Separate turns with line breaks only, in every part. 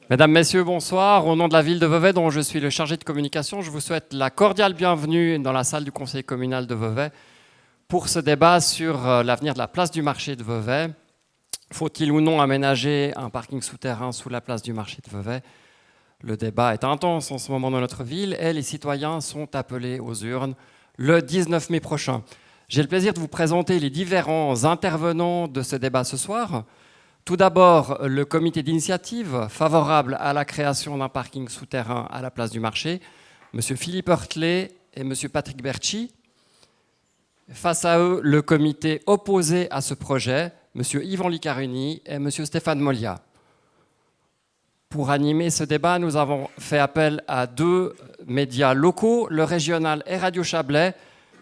Mesdames, Messieurs, bonsoir. Au nom de la ville de Vevey, dont je suis le chargé de communication, je vous souhaite la cordiale bienvenue dans la salle du conseil communal de Vevey pour ce débat sur l'avenir de la place du marché de Vevey. Faut-il ou non aménager un parking souterrain sous la place du marché de Vevey? Le débat est intense en ce moment dans notre ville et les citoyens sont appelés aux urnes le 19 mai prochain. J'ai le plaisir de vous présenter les différents intervenants de ce débat ce soir. Tout d'abord, le comité d'initiative favorable à la création d'un parking souterrain à la place du marché, M. Philippe Heurtelet et M. Patrick Berchi. Face à eux, le comité opposé à ce projet, M. Yvan Licaruni et M. Stéphane Molia. Pour animer ce débat, nous avons fait appel à deux médias locaux, le régional et Radio Chablais.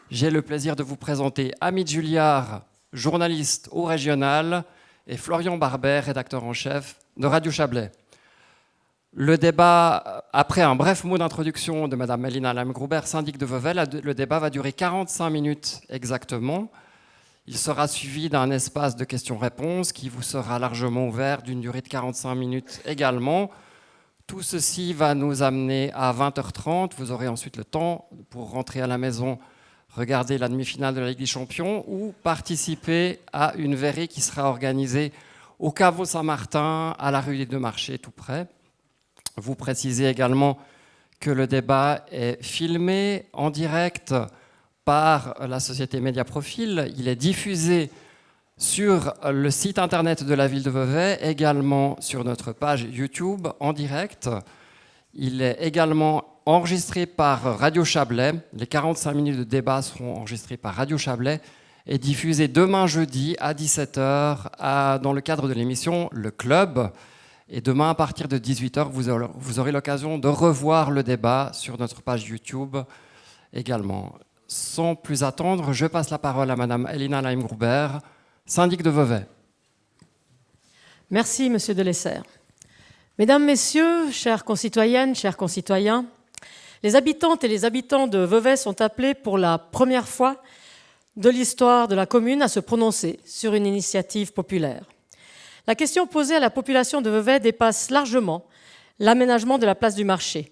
J'ai le plaisir de vous présenter Amit Julliard, journaliste au régional, et Florian Barbet, rédacteur en chef de Radio Chablais. Le débat, après un bref mot d'introduction de Mme Elina Lam-Gruber, syndic de Vevey, le débat va durer 45 minutes exactement. Il sera suivi d'un espace de questions-réponses qui vous sera largement ouvert d'une durée de 45 minutes également. Tout ceci va nous amener à 20h30. Vous aurez ensuite le temps pour rentrer à la maison, regarder la demi-finale de la Ligue des Champions ou participer à une verrée qui sera organisée au Caveau Saint-Martin, à la rue des Deux Marchés, tout près. Vous précisez également que le débat est filmé en direct par la société Mediaprofil. Il est diffusé sur le site internet de la ville de Vevey, également sur notre page YouTube en direct. Il est également enregistré par Radio Chablais. Les 45 minutes de débat seront enregistrées par Radio Chablais et diffusées demain jeudi à 17h dans le cadre de l'émission Le Club. Et demain, à partir de 18h, vous aurez l'occasion de revoir le débat sur notre page YouTube également. Sans plus attendre, je passe la parole à Mme Elina Lam-Gruber, syndic de Vevey.
Merci, Monsieur Delessert. Mesdames, Messieurs, chères concitoyennes, chers concitoyens, les habitantes et les habitants de Vevey sont appelés pour la première fois de l'histoire de la commune à se prononcer sur une initiative populaire. La question posée à la population de Vevey dépasse largement l'aménagement de la place du marché.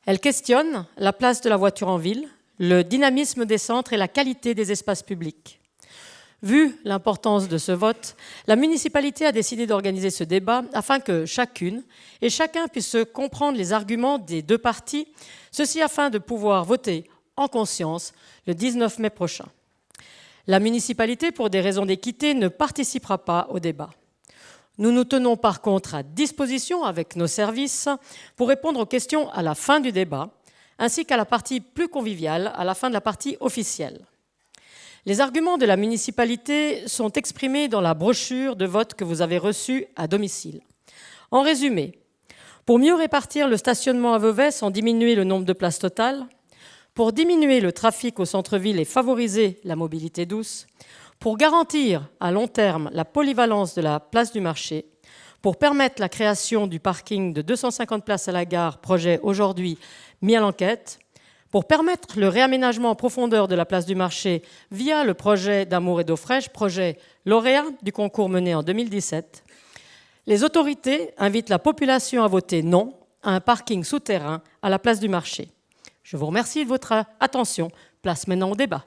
Elle questionne la place de la voiture en ville, le dynamisme des centres et la qualité des espaces publics. Vu l'importance de ce vote, la municipalité a décidé d'organiser ce débat afin que chacune et chacun puisse comprendre les arguments des deux parties, ceci afin de pouvoir voter en conscience le 19 mai prochain. La municipalité, pour des raisons d'équité, ne participera pas au débat. Nous nous tenons par contre à disposition avec nos services pour répondre aux questions à la fin du débat, ainsi qu'à la partie plus conviviale, à la fin de la partie officielle. Les arguments de la municipalité sont exprimés dans la brochure de vote que vous avez reçue à domicile. En résumé, pour mieux répartir le stationnement à Vevey sans diminuer le nombre de places totales, pour diminuer le trafic au centre-ville et favoriser la mobilité douce, pour garantir à long terme la polyvalence de la place du marché, pour permettre la création du parking de 250 places à la gare, projet aujourd'hui mis à l'enquête, pour permettre le réaménagement en profondeur de la place du marché via le projet d'Amour et d'eau fraîche, projet lauréat du concours mené en 2017, les autorités invitent la population à voter non à un parking souterrain à la place du marché. Je vous remercie de votre attention. Place maintenant au débat.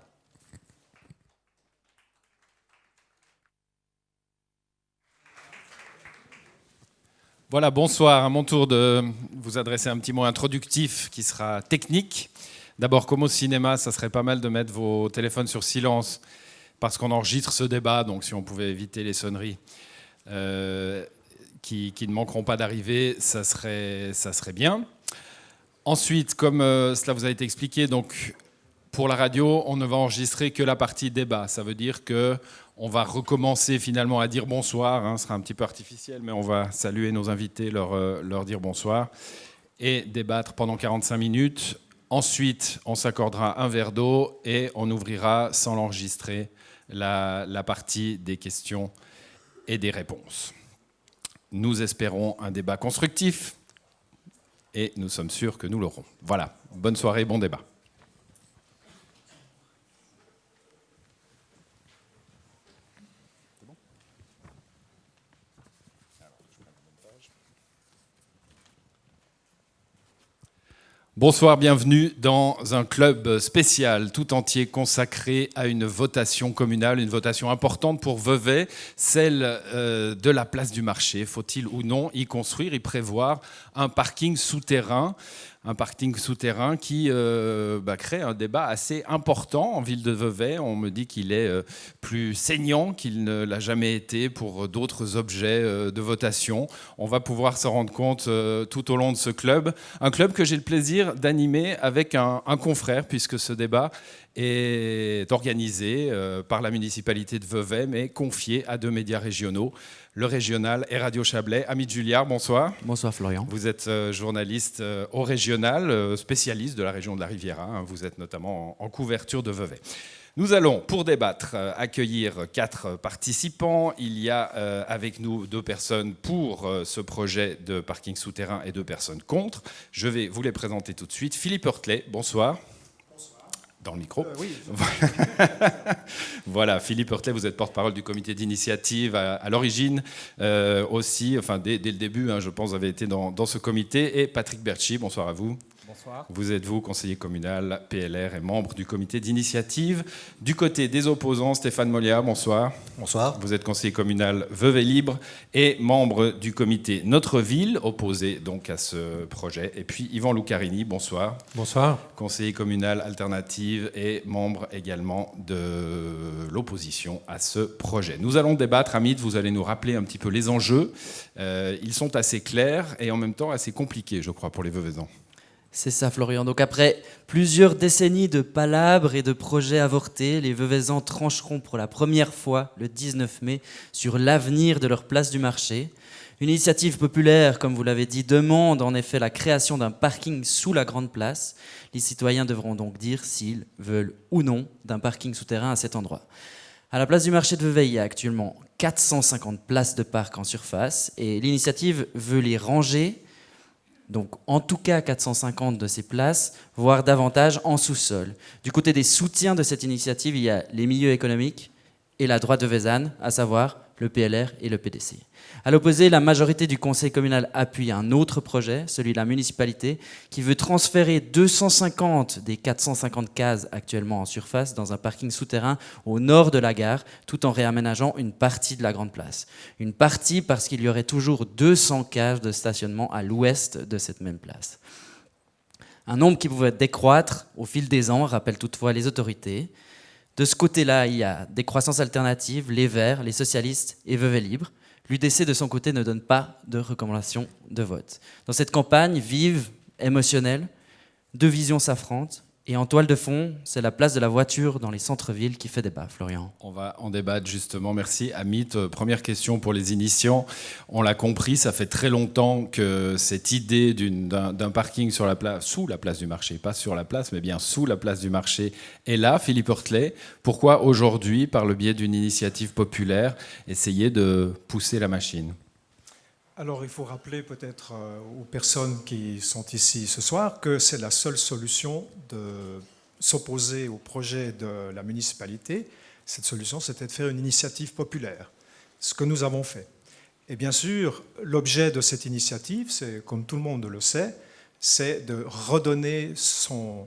Voilà, bonsoir. À mon tour de vous adresser un petit mot introductif qui sera technique. D'abord, comme au cinéma, ça serait pas mal de mettre vos téléphones sur silence parce qu'on enregistre ce débat, donc si on pouvait éviter les sonneries qui ne manqueront pas d'arriver, ça serait bien. Ensuite, comme cela vous a été expliqué, donc pour la radio, on ne va enregistrer que la partie débat. Ça veut dire qu'on va recommencer finalement à dire bonsoir. Ce sera un petit peu artificiel, mais on va saluer nos invités, leur dire bonsoir et débattre pendant 45 minutes. Ensuite, on s'accordera un verre d'eau et on ouvrira, sans l'enregistrer, la partie des questions et des réponses. Nous espérons un débat constructif et nous sommes sûrs que nous l'aurons. Voilà, bonne soirée, bon débat. Bonsoir, bienvenue dans un club spécial tout entier consacré à une votation communale, une votation importante pour Vevey, celle de la place du marché. Faut-il ou non y construire, y prévoir un parking souterrain? Un parking souterrain qui crée un débat assez important en ville de Vevey. On me dit qu'il est plus saignant qu'il ne l'a jamais été pour d'autres objets de votation. On va pouvoir s'en rendre compte tout au long de ce club. Un club que j'ai le plaisir d'animer avec un confrère, puisque ce débat est organisé par la municipalité de Vevey, mais confié à 2 médias régionaux, le régional et Radio Chablais. Amit Julliard, bonsoir.
Bonsoir Florian.
Vous êtes journaliste au régional, spécialiste de la région de la Riviera. Vous êtes notamment en couverture de Vevey. Nous allons, pour débattre, accueillir 4 participants. Il y a avec nous 2 personnes pour ce projet de parking souterrain et 2 personnes contre. Je vais vous les présenter tout de suite. Philippe Heurtelet, bonsoir. Dans le micro.
Oui.
Voilà, Philippe Heurtelet, vous êtes porte-parole du comité d'initiative à l'origine aussi, enfin dès le début, je pense, vous avez été dans ce comité. Et Patrick Berchi, bonsoir à vous.
Bonsoir.
Vous êtes conseiller communal PLR et membre du comité d'initiative. Du côté des opposants, Stéphane Molia, bonsoir.
Bonsoir.
Vous êtes conseiller communal Vevey Libre et membre du comité Notre Ville, opposé donc à ce projet. Et puis Yvan Lucarini, bonsoir.
Bonsoir.
Conseiller communal alternative et membre également de l'opposition à ce projet. Nous allons débattre, Amit, vous allez nous rappeler un petit peu les enjeux. Ils sont assez clairs et en même temps assez compliqués, je crois, pour les Veveysans.
C'est ça Florian. Donc après plusieurs décennies de palabres et de projets avortés, les Veveysans trancheront pour la première fois le 19 mai sur l'avenir de leur place du marché. Une initiative populaire, comme vous l'avez dit, demande en effet la création d'un parking sous la grande place. Les citoyens devront donc dire s'ils veulent ou non d'un parking souterrain à cet endroit. À la place du marché de Vevey, il y a actuellement 450 places de parc en surface et l'initiative veut les ranger. Donc en tout cas 450 de ces places, voire davantage en sous-sol. Du côté des soutiens de cette initiative, il y a les milieux économiques et la droite de Vezanne, à savoir le PLR et le PDC. À l'opposé, la majorité du conseil communal appuie un autre projet, celui de la municipalité, qui veut transférer 250 des 450 cases actuellement en surface dans un parking souterrain au nord de la gare, tout en réaménageant une partie de la grande place. Une partie parce qu'il y aurait toujours 200 cases de stationnement à l'ouest de cette même place. Un nombre qui pouvait décroître au fil des ans, rappelle toutefois les autorités. De ce côté-là, il y a des croissances alternatives, les Verts, les socialistes et Vevey Libre. L'UDC, de son côté, ne donne pas de recommandation de vote. Dans cette campagne vive, émotionnelle, 2 visions s'affrontent. Et en toile de fond, c'est la place de la voiture dans les centres-villes qui fait débat, Florian.
On va en débattre justement. Merci Amit. Première question pour les initiants. On l'a compris, ça fait très longtemps que cette idée d'un parking sur sous la place du marché, pas sur la place, mais bien sous la place du marché est là. Philippe Heurtelet, pourquoi aujourd'hui, par le biais d'une initiative populaire, essayer de pousser la machine ?
Alors, il faut rappeler peut-être aux personnes qui sont ici ce soir que c'est la seule solution de s'opposer au projet de la municipalité. Cette solution, c'était de faire une initiative populaire, ce que nous avons fait. Et bien sûr, l'objet de cette initiative, c'est, comme tout le monde le sait, c'est de redonner son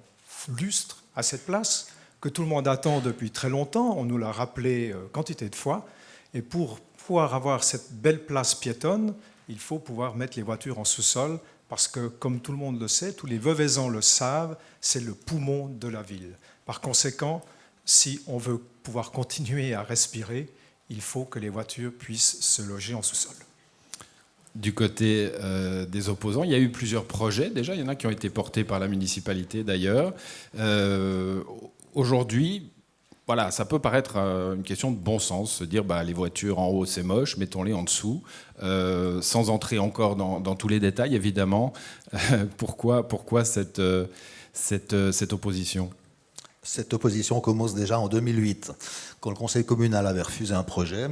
lustre à cette place que tout le monde attend depuis très longtemps. On nous l'a rappelé quantité de fois. Et pour pouvoir avoir cette belle place piétonne, il faut pouvoir mettre les voitures en sous-sol parce que, comme tout le monde le sait, tous les Veveysans le savent, c'est le poumon de la ville. Par conséquent, si on veut pouvoir continuer à respirer, il faut que les voitures puissent se loger en sous-sol.
Du côté des opposants, il y a eu plusieurs projets. Déjà, il y en a qui ont été portés par la municipalité d'ailleurs. Aujourd'hui, voilà, ça peut paraître une question de bon sens, se dire les voitures en haut c'est moche, mettons-les en dessous, sans entrer encore dans tous les détails évidemment. Pourquoi cette opposition ?
Cette opposition commence déjà en 2008, quand le conseil communal avait refusé un projet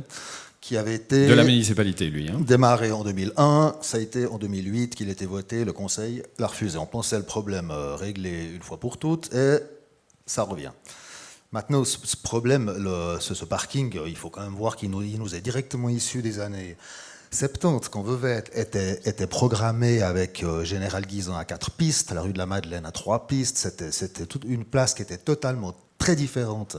qui avait été...
De la municipalité, lui.
Démarré en 2001, ça a été en 2008 qu'il a été voté, le conseil l'a refusé. On pensait le problème réglé une fois pour toutes et ça revient. Maintenant, ce problème, ce parking, il faut quand même voir qu'il nous est directement issu des années 70, quand Vevey était programmé avec Général Guisan à 4 pistes, la rue de la Madeleine à 3 pistes, c'était toute une place qui était totalement très différente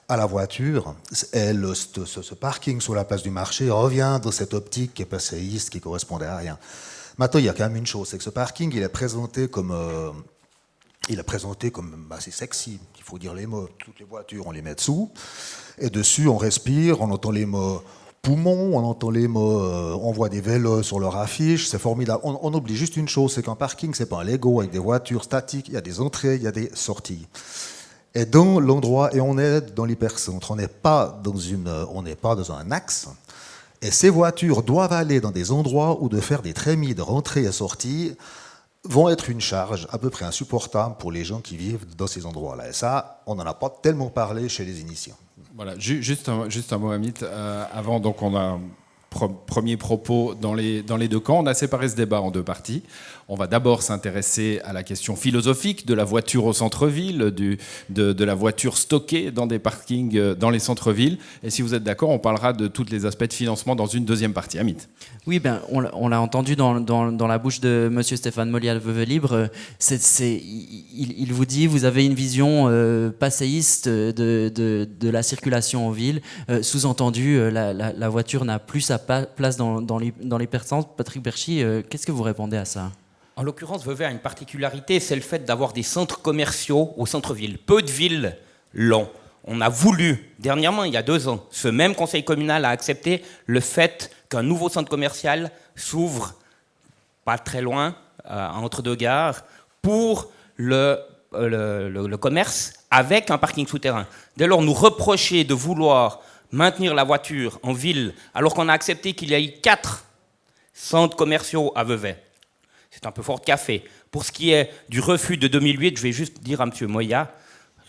à la voiture. Et ce parking sur la place du marché revient dans cette optique qui est passéiste, qui correspondait à rien. Maintenant, il y a quand même une chose, c'est que ce parking, il est présenté comme assez sexy. Il faut dire les mots. Toutes les voitures, on les met dessous. Et dessus, on respire, on entend les mots poumons, on entend les mots, on voit des vélos sur leur affiche, c'est formidable. On oublie juste une chose, c'est qu'un parking, c'est pas un Lego avec des voitures statiques, il y a des entrées, il y a des sorties. Et dans l'endroit, et on est dans l'hypercentre, on n'est pas dans un axe, et ces voitures doivent aller dans des endroits où de faire des trémies de rentrée et sortie vont être une charge à peu près insupportable pour les gens qui vivent dans ces endroits-là. Et ça, on n'en a pas tellement parlé chez les initiants.
Voilà, juste un mot, Amit. Avant, donc, on a premier propos dans les deux camps. On a séparé ce débat en deux parties. On va d'abord s'intéresser à la question philosophique de la voiture au centre-ville, de la voiture stockée dans des parkings dans les centres-villes. Et si vous êtes d'accord, on parlera de tous les aspects de financement dans une deuxième partie. Amit.
Oui, on l'a entendu dans la bouche de Monsieur Stéphane Molial, Vevey Libre. Il vous dit, vous avez une vision passéiste de la circulation en ville. Sous-entendu, la voiture n'a plus sa place dans l'hypercentre. Patrick Berchy, qu'est-ce que vous répondez à ça ?
En l'occurrence, Vevey a une particularité, c'est le fait d'avoir des centres commerciaux au centre-ville. Peu de villes l'ont. On a voulu, dernièrement, il y a 2 ans, ce même conseil communal a accepté le fait qu'un nouveau centre commercial s'ouvre, pas très loin, entre 2 gares, pour le commerce avec un parking souterrain. Dès lors, nous reprocher de vouloir maintenir la voiture en ville, alors qu'on a accepté qu'il y ait 4 centres commerciaux à Vevey, c'est un peu fort de café. Pour ce qui est du refus de 2008, je vais juste dire à M. Moya,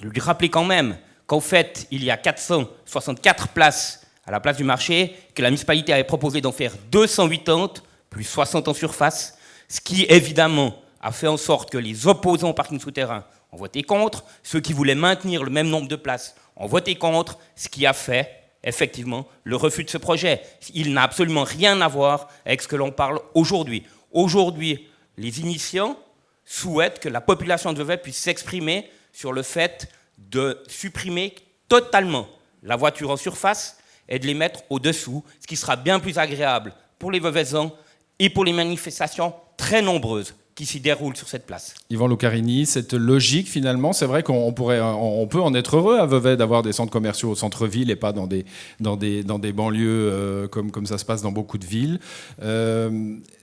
je lui rappeler quand même qu'en fait, il y a 464 places à la place du marché, que la municipalité avait proposé d'en faire 280, plus 60 en surface, ce qui, évidemment, a fait en sorte que les opposants au parking souterrain ont voté contre, ceux qui voulaient maintenir le même nombre de places ont voté contre, ce qui a fait, effectivement, le refus de ce projet. Il n'a absolument rien à voir avec ce que l'on parle aujourd'hui. Aujourd'hui, les initiants souhaitent que la population de Vevey puisse s'exprimer sur le fait de supprimer totalement la voiture en surface et de les mettre au-dessous, ce qui sera bien plus agréable pour les Veveysans et pour les manifestations très nombreuses qui s'y déroulent sur cette place.
Yvan Lucarini, cette logique finalement, c'est vrai qu'on peut en être heureux à Vevey d'avoir des centres commerciaux au centre-ville et pas dans des banlieues comme ça se passe dans beaucoup de villes.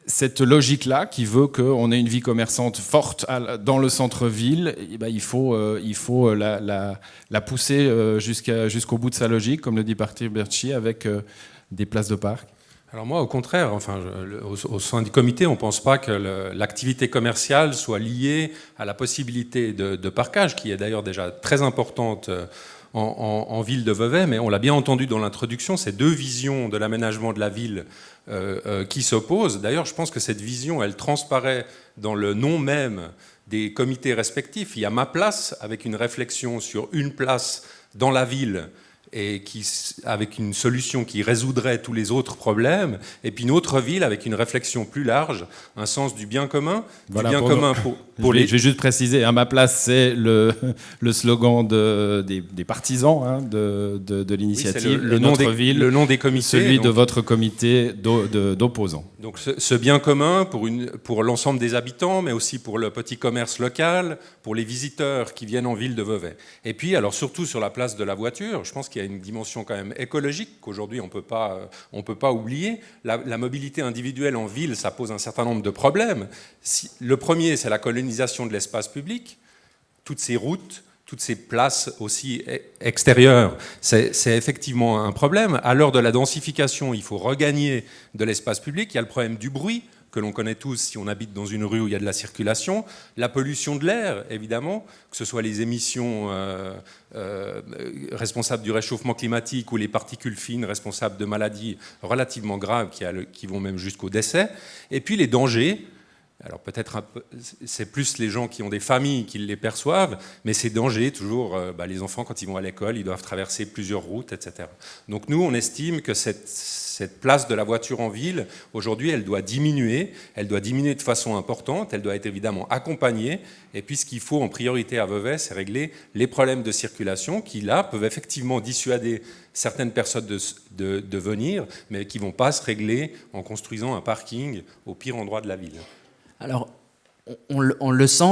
Cette logique-là qui veut qu'on ait une vie commerçante forte dans le centre-ville, il faut la pousser jusqu'au bout de sa logique, comme le dit Patrick Berchy, avec des places de parc.
Alors moi, au contraire, au sein du comité, on ne pense pas que l'activité commerciale soit liée à la possibilité de parquage, qui est d'ailleurs déjà très importante en ville de Vevey, mais on l'a bien entendu dans l'introduction, ces 2 visions de l'aménagement de la ville qui s'opposent. D'ailleurs, je pense que cette vision, elle transparaît dans le nom même des comités respectifs. Il y a ma place, avec une réflexion sur une place dans la ville, et avec une solution qui résoudrait tous les autres problèmes, et puis une autre ville avec une réflexion plus large, un sens du bien commun,
voilà,
du bien commun pour les...
Je vais juste préciser, à ma place, c'est le slogan des partisans de l'initiative,
oui, le nom des comités,
celui de votre comité d'opposants.
Donc ce bien commun pour l'ensemble des habitants, mais aussi pour le petit commerce local, pour les visiteurs qui viennent en ville de Vevey. Et puis, alors surtout sur la place de la voiture, je pense qu'il y a une dimension quand même écologique qu'aujourd'hui on peut pas oublier. La mobilité individuelle en ville, ça pose un certain nombre de problèmes. Le premier, c'est la colonisation de l'espace public, toutes ces routes, toutes ces places aussi extérieures, c'est effectivement un problème. À l'heure de la densification, il faut regagner de l'espace public. Il y a le problème du bruit, que l'on connaît tous si on habite dans une rue où il y a de la circulation, la pollution de l'air, évidemment, que ce soit les émissions responsables du réchauffement climatique ou les particules fines responsables de maladies relativement graves qui vont même jusqu'au décès, et puis les dangers Alors peut-être c'est plus les gens qui ont des familles qui les perçoivent, mais c'est danger toujours. Les enfants, quand ils vont à l'école, ils doivent traverser plusieurs routes, etc. Donc nous, on estime que cette place de la voiture en ville, aujourd'hui, elle doit diminuer de façon importante, elle doit être évidemment accompagnée, et puis ce qu'il faut en priorité à Vevey, c'est régler les problèmes de circulation qui, là, peuvent effectivement dissuader certaines personnes de venir, mais qui ne vont pas se régler en construisant un parking au pire endroit de la ville.
Alors, on le sent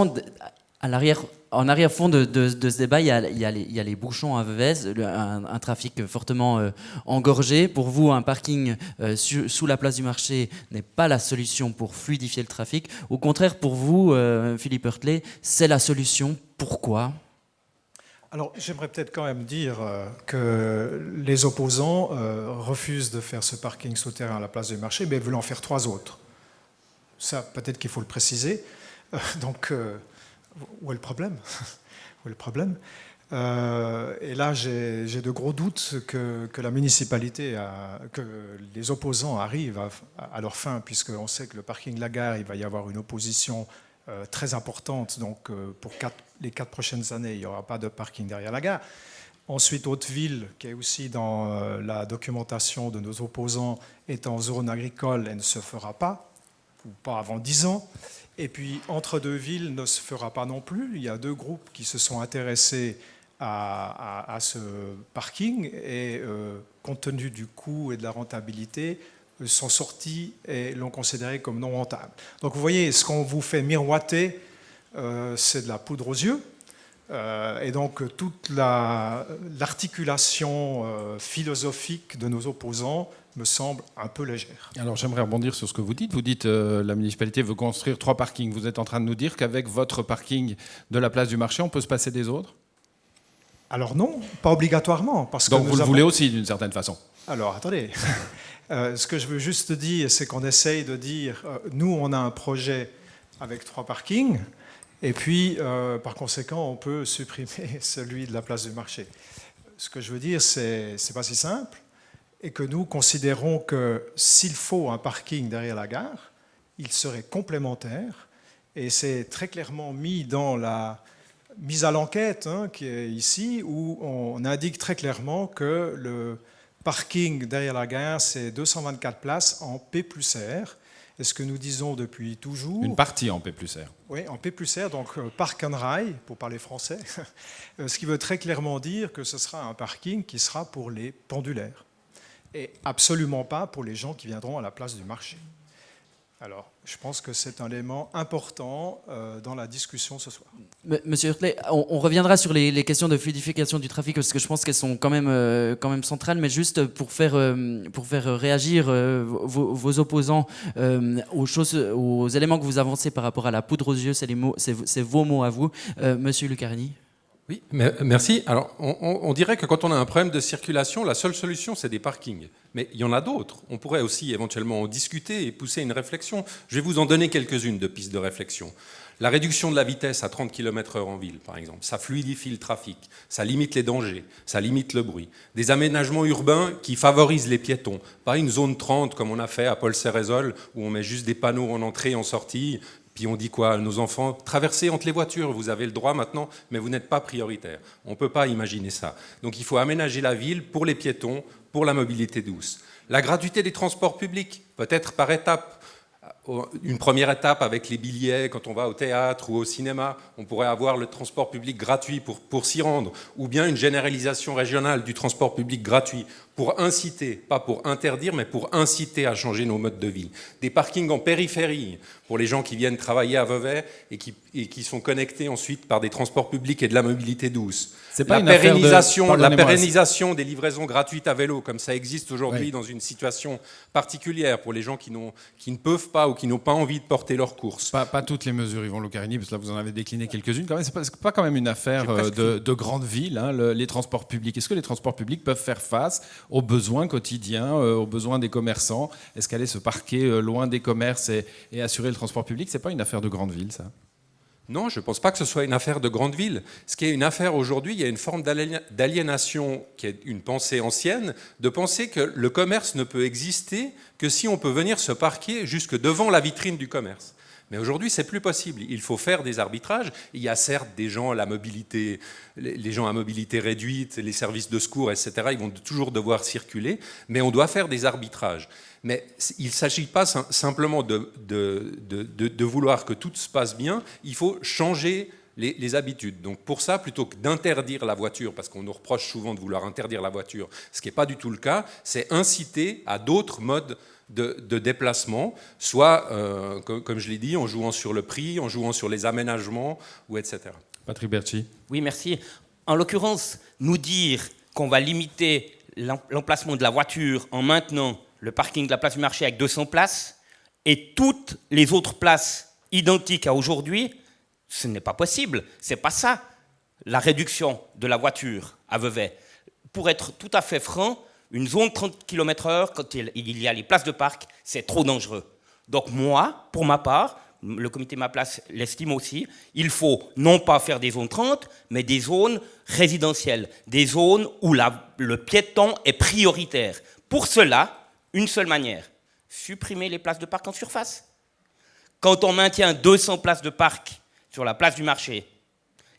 en arrière-fond de ce débat, il y a les bouchons à Vevey, un trafic fortement engorgé. Pour vous, un parking sous la place du marché n'est pas la solution pour fluidifier le trafic. Au contraire, pour vous, Philippe Heurtlet, c'est la solution. Pourquoi ?
Alors, j'aimerais peut-être quand même dire que les opposants refusent de faire ce parking souterrain à la place du marché, mais veulent en faire 3 autres. Ça, peut-être qu'il faut le préciser. Donc, où est le problème ? Où est le problème ? Et là, j'ai de gros doutes que la municipalité, que les opposants arrivent à leur fin, puisqu'on sait que le parking de la gare, il va y avoir une opposition très importante. Donc, pour les 4 prochaines années, il n'y aura pas de parking derrière la gare. Ensuite, Hauteville, qui est aussi dans la documentation de nos opposants, est en zone agricole, elle ne se fera pas, ou pas avant 10 ans. Et puis, Entre-deux-Villes ne se fera pas non plus. Il y a 2 groupes qui se sont intéressés à ce parking et, compte tenu du coût et de la rentabilité, sont sortis et l'ont considéré comme non rentable. Donc, vous voyez, ce qu'on vous fait miroiter, c'est de la poudre aux yeux. Et donc, toute l'articulation philosophique de nos opposants me semble un peu légère.
Alors j'aimerais rebondir sur ce que vous dites. Vous dites la municipalité veut construire 3 parkings. Vous êtes en train de nous dire qu'avec votre parking de la place du marché, on peut se passer des autres ?
Alors non, pas obligatoirement. Parce
Donc
que
vous le voulez aussi d'une certaine façon ?
Alors attendez, ce que je veux juste dire, c'est qu'on essaye de dire, nous on a un projet avec 3 parkings, et puis par conséquent on peut supprimer celui de la place du marché. Ce que je veux dire, c'est pas si simple. Et que nous considérons que s'il faut un parking derrière la gare, il serait complémentaire. Et c'est très clairement mis dans la mise à l'enquête qui est ici, où on indique très clairement que le parking derrière la gare, c'est 224 places en P+R. Et ce que nous disons depuis toujours...
Une partie en P+R.
Oui, en P+R, donc Park and Ride, pour parler français. Ce qui veut très clairement dire que ce sera un parking qui sera pour les pendulaires. Et absolument pas pour les gens qui viendront à la place du marché. Alors, je pense que c'est un élément important dans la discussion ce soir.
Monsieur Heurtlet, on reviendra sur les questions de fluidification du trafic, parce que je pense qu'elles sont quand même centrales, mais juste pour faire réagir vos opposants aux éléments que vous avancez par rapport à la poudre aux yeux, c'est vos mots à vous. Monsieur Lucarini.
Oui, merci. Alors, on dirait que quand on a un problème de circulation, la seule solution, c'est des parkings. Mais il y en a d'autres. On pourrait aussi éventuellement en discuter et pousser une réflexion. Je vais vous en donner quelques-unes de pistes de réflexion. La réduction de la vitesse à 30 km/h en ville, par exemple, ça fluidifie le trafic, ça limite les dangers, ça limite le bruit. Des aménagements urbains qui favorisent les piétons, pas une zone 30 comme on a fait à Paul-Cérézol, où on met juste des panneaux en entrée et en sortie. Puis on dit quoi à nos enfants ? Traversez entre les voitures, vous avez le droit maintenant, mais vous n'êtes pas prioritaire. On ne peut pas imaginer ça. Donc il faut aménager la ville pour les piétons, pour la mobilité douce. La gratuité des transports publics, peut-être par étapes. Une première étape avec les billets quand on va au théâtre ou au cinéma, on pourrait avoir le transport public gratuit pour s'y rendre, ou bien une généralisation régionale du transport public gratuit pour inciter, pas pour interdire, mais pour inciter à changer nos modes de vie. Des parkings en périphérie pour les gens qui viennent travailler à Vevey et qui sont connectés ensuite par des transports publics et de la mobilité douce.
C'est pas
La pérennisation des livraisons gratuites à vélo, comme ça existe aujourd'hui dans une situation particulière pour les gens qui ne peuvent pas ou qui n'ont pas envie de porter leurs courses.
Pas toutes les mesures, Yvon Lucarini, parce que là vous en avez décliné quelques-unes. Quand même, c'est pas quand même une affaire de grande ville, les transports publics. Est-ce que les transports publics peuvent faire face aux besoins quotidiens, aux besoins des commerçants ? Est-ce qu'aller se parquer loin des commerces et assurer le transport public, c'est pas une affaire de grande ville, ça ?
Non, je ne pense pas que ce soit une affaire de grande ville. Ce qui est une affaire aujourd'hui, il y a une forme d'aliénation qui est une pensée ancienne, de penser que le commerce ne peut exister que si on peut venir se parquer jusque devant la vitrine du commerce. Mais aujourd'hui, c'est plus possible. Il faut faire des arbitrages. Il y a certes des gens, les gens à mobilité réduite, les services de secours, etc., ils vont toujours devoir circuler, mais on doit faire des arbitrages. Mais il ne s'agit pas simplement de vouloir que tout se passe bien, il faut changer les habitudes. Donc pour ça, plutôt que d'interdire la voiture, parce qu'on nous reproche souvent de vouloir interdire la voiture, ce qui n'est pas du tout le cas, c'est inciter à d'autres modes de déplacement, soit, comme je l'ai dit, en jouant sur le prix, en jouant sur les aménagements, ou etc.
Patrick Berchi.
Oui, merci. En l'occurrence, nous dire qu'on va limiter l'emplacement de la voiture en maintenant le parking de la place du marché avec 200 places et toutes les autres places identiques à aujourd'hui, ce n'est pas possible. Ce n'est pas ça, la réduction de la voiture à Vevey. Pour être tout à fait franc, une zone 30 km/h, quand il y a les places de parc, c'est trop dangereux. Donc moi, pour ma part, le comité Ma Place l'estime aussi, il faut non pas faire des zones 30, mais des zones résidentielles, des zones où le piéton est prioritaire. Pour cela, une seule manière, supprimer les places de parc en surface. Quand on maintient 200 places de parc sur la place du marché,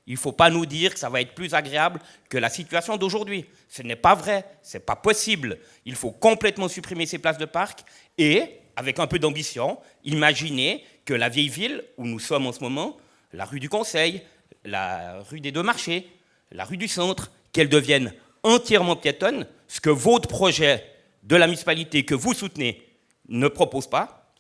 il ne faut pas nous dire que ça va être plus agréable que la situation d'aujourd'hui. Ce n'est pas vrai, ce n'est pas possible. Il faut complètement supprimer ces places de parc et, avec un peu d'ambition, imaginer que la vieille ville où nous sommes en ce moment, la rue du Conseil, la rue des Deux Marchés, la rue du Centre, qu'elles deviennent entièrement piétonnes, ce que votre projet de la municipalité que vous soutenez ne propose pas,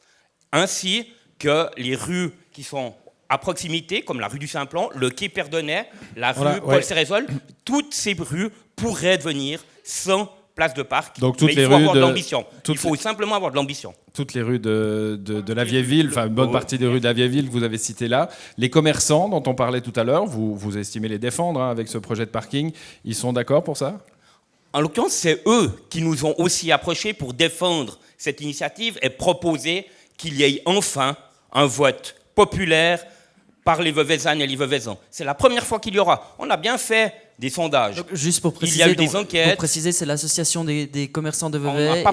ainsi que les rues qui sont à proximité, comme la rue du Simplon, le quai Perdonnet, la rue Paul Cérézol, toutes ces rues pourraient devenir sans place de parc.
Donc toutes
mais
les
il faut
rues
avoir de l'ambition.
toutes
Il faut simplement avoir de l'ambition.
Toutes les rues de la vieille ville, enfin une bonne partie des rues de la vieille ville que vous avez citées là. Les commerçants dont on parlait tout à l'heure, vous estimez les défendre avec ce projet de parking, ils sont d'accord pour ça ?
En l'occurrence, c'est eux qui nous ont aussi approchés pour défendre cette initiative et proposer qu'il y ait enfin un vote populaire par les Veuvezannes et les Veuvezans. C'est la première fois qu'il y aura. On a bien fait des sondages.
Donc, juste pour préciser,
il y a eu des enquêtes.
Pour préciser, c'est l'association des commerçants de Vevey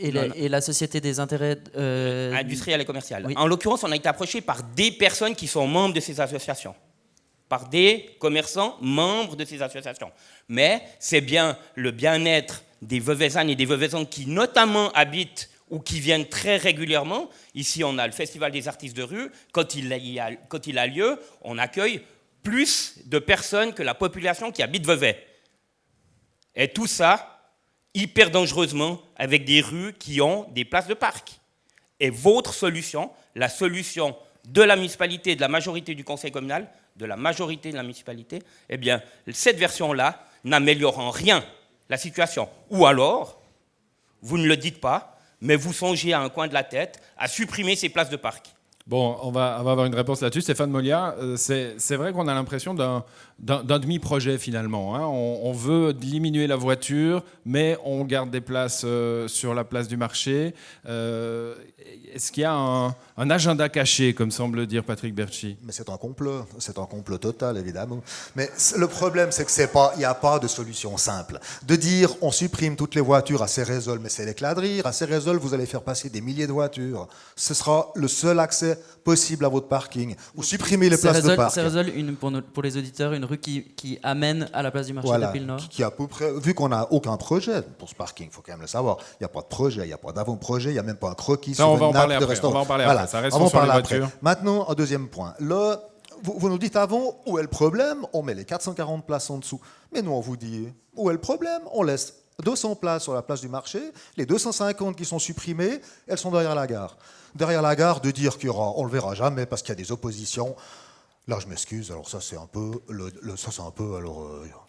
et la société des intérêts
industriels et commerciaux.
Oui.
En l'occurrence, on a été approché par des personnes qui sont membres de ces associations, par des commerçants membres de ces associations. Mais c'est bien le bien-être des Veuvezannes et des Veuvezans qui notamment habitent ou qui viennent très régulièrement. Ici, on a le Festival des artistes de rue. Quand il a lieu, on accueille plus de personnes que la population qui habite Vevey. Et tout ça, hyper dangereusement, avec des rues qui ont des places de parc. Et votre solution, la solution de la municipalité, de la majorité du conseil communal, de la majorité de la municipalité, eh bien, cette version-là n'améliore en rien la situation. Ou alors, vous ne le dites pas, mais vous songez à un coin de la tête à supprimer ces places de parc.
Bon, on va avoir une réponse là-dessus. Stéphane Molia, c'est vrai qu'on a l'impression d'un demi-projet finalement. Hein. On veut diminuer la voiture, mais on garde des places sur la place du marché. Est-ce qu'il y a un agenda caché, comme semble dire Patrick Berchi ?
Mais c'est un complot total évidemment. Mais le problème, c'est qu'il n'y a pas de solution simple. De dire on supprime toutes les voitures à Cérézol, mais c'est l'éclat de rire. À Cérézol, vous allez faire passer des milliers de voitures. Ce sera le seul accès possible à votre parking. Ou supprimer les places de parc.
Cérézol, pour les auditeurs, une rue qui amène à la place du marché de Pile-Nord.
Qui à peu près, vu qu'on n'a aucun projet pour ce parking, il faut quand même le savoir. Il n'y a pas de projet, il n'y a pas d'avant-projet, il n'y a même pas un croquis sur une nappe de restaurant.
On va en parler après. Ça reste sur les voitures.
Maintenant, un deuxième point. Là, vous nous dites avant, où est le problème ? On met les 440 places en dessous. Mais nous, on vous dit, où est le problème ? On laisse 200 places sur la place du marché. Les 250 qui sont supprimées, elles sont derrière la gare. Derrière la gare, de dire qu'il y aura, on ne le verra jamais parce qu'il y a des oppositions. Là, je m'excuse. Alors ça, c'est un peu,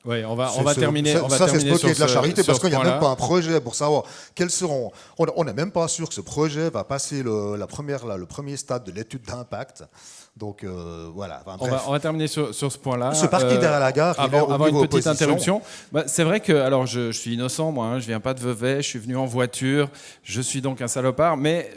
Oui, on va terminer.
Ça, c'est se moquer de la charité parce qu'il n'y a
point-là.
même pas un projet pour savoir quels seront. On n'est même pas sûr que ce projet va passer le premier stade de l'étude d'impact. Donc voilà. Enfin,
on va terminer sur ce point-là.
Ce parking derrière la gare.
Avant une petite interruption. C'est vrai que, alors, je suis innocent, moi. Hein, je viens pas de Vevey. Je suis venu en voiture. Je suis donc un salopard. Mais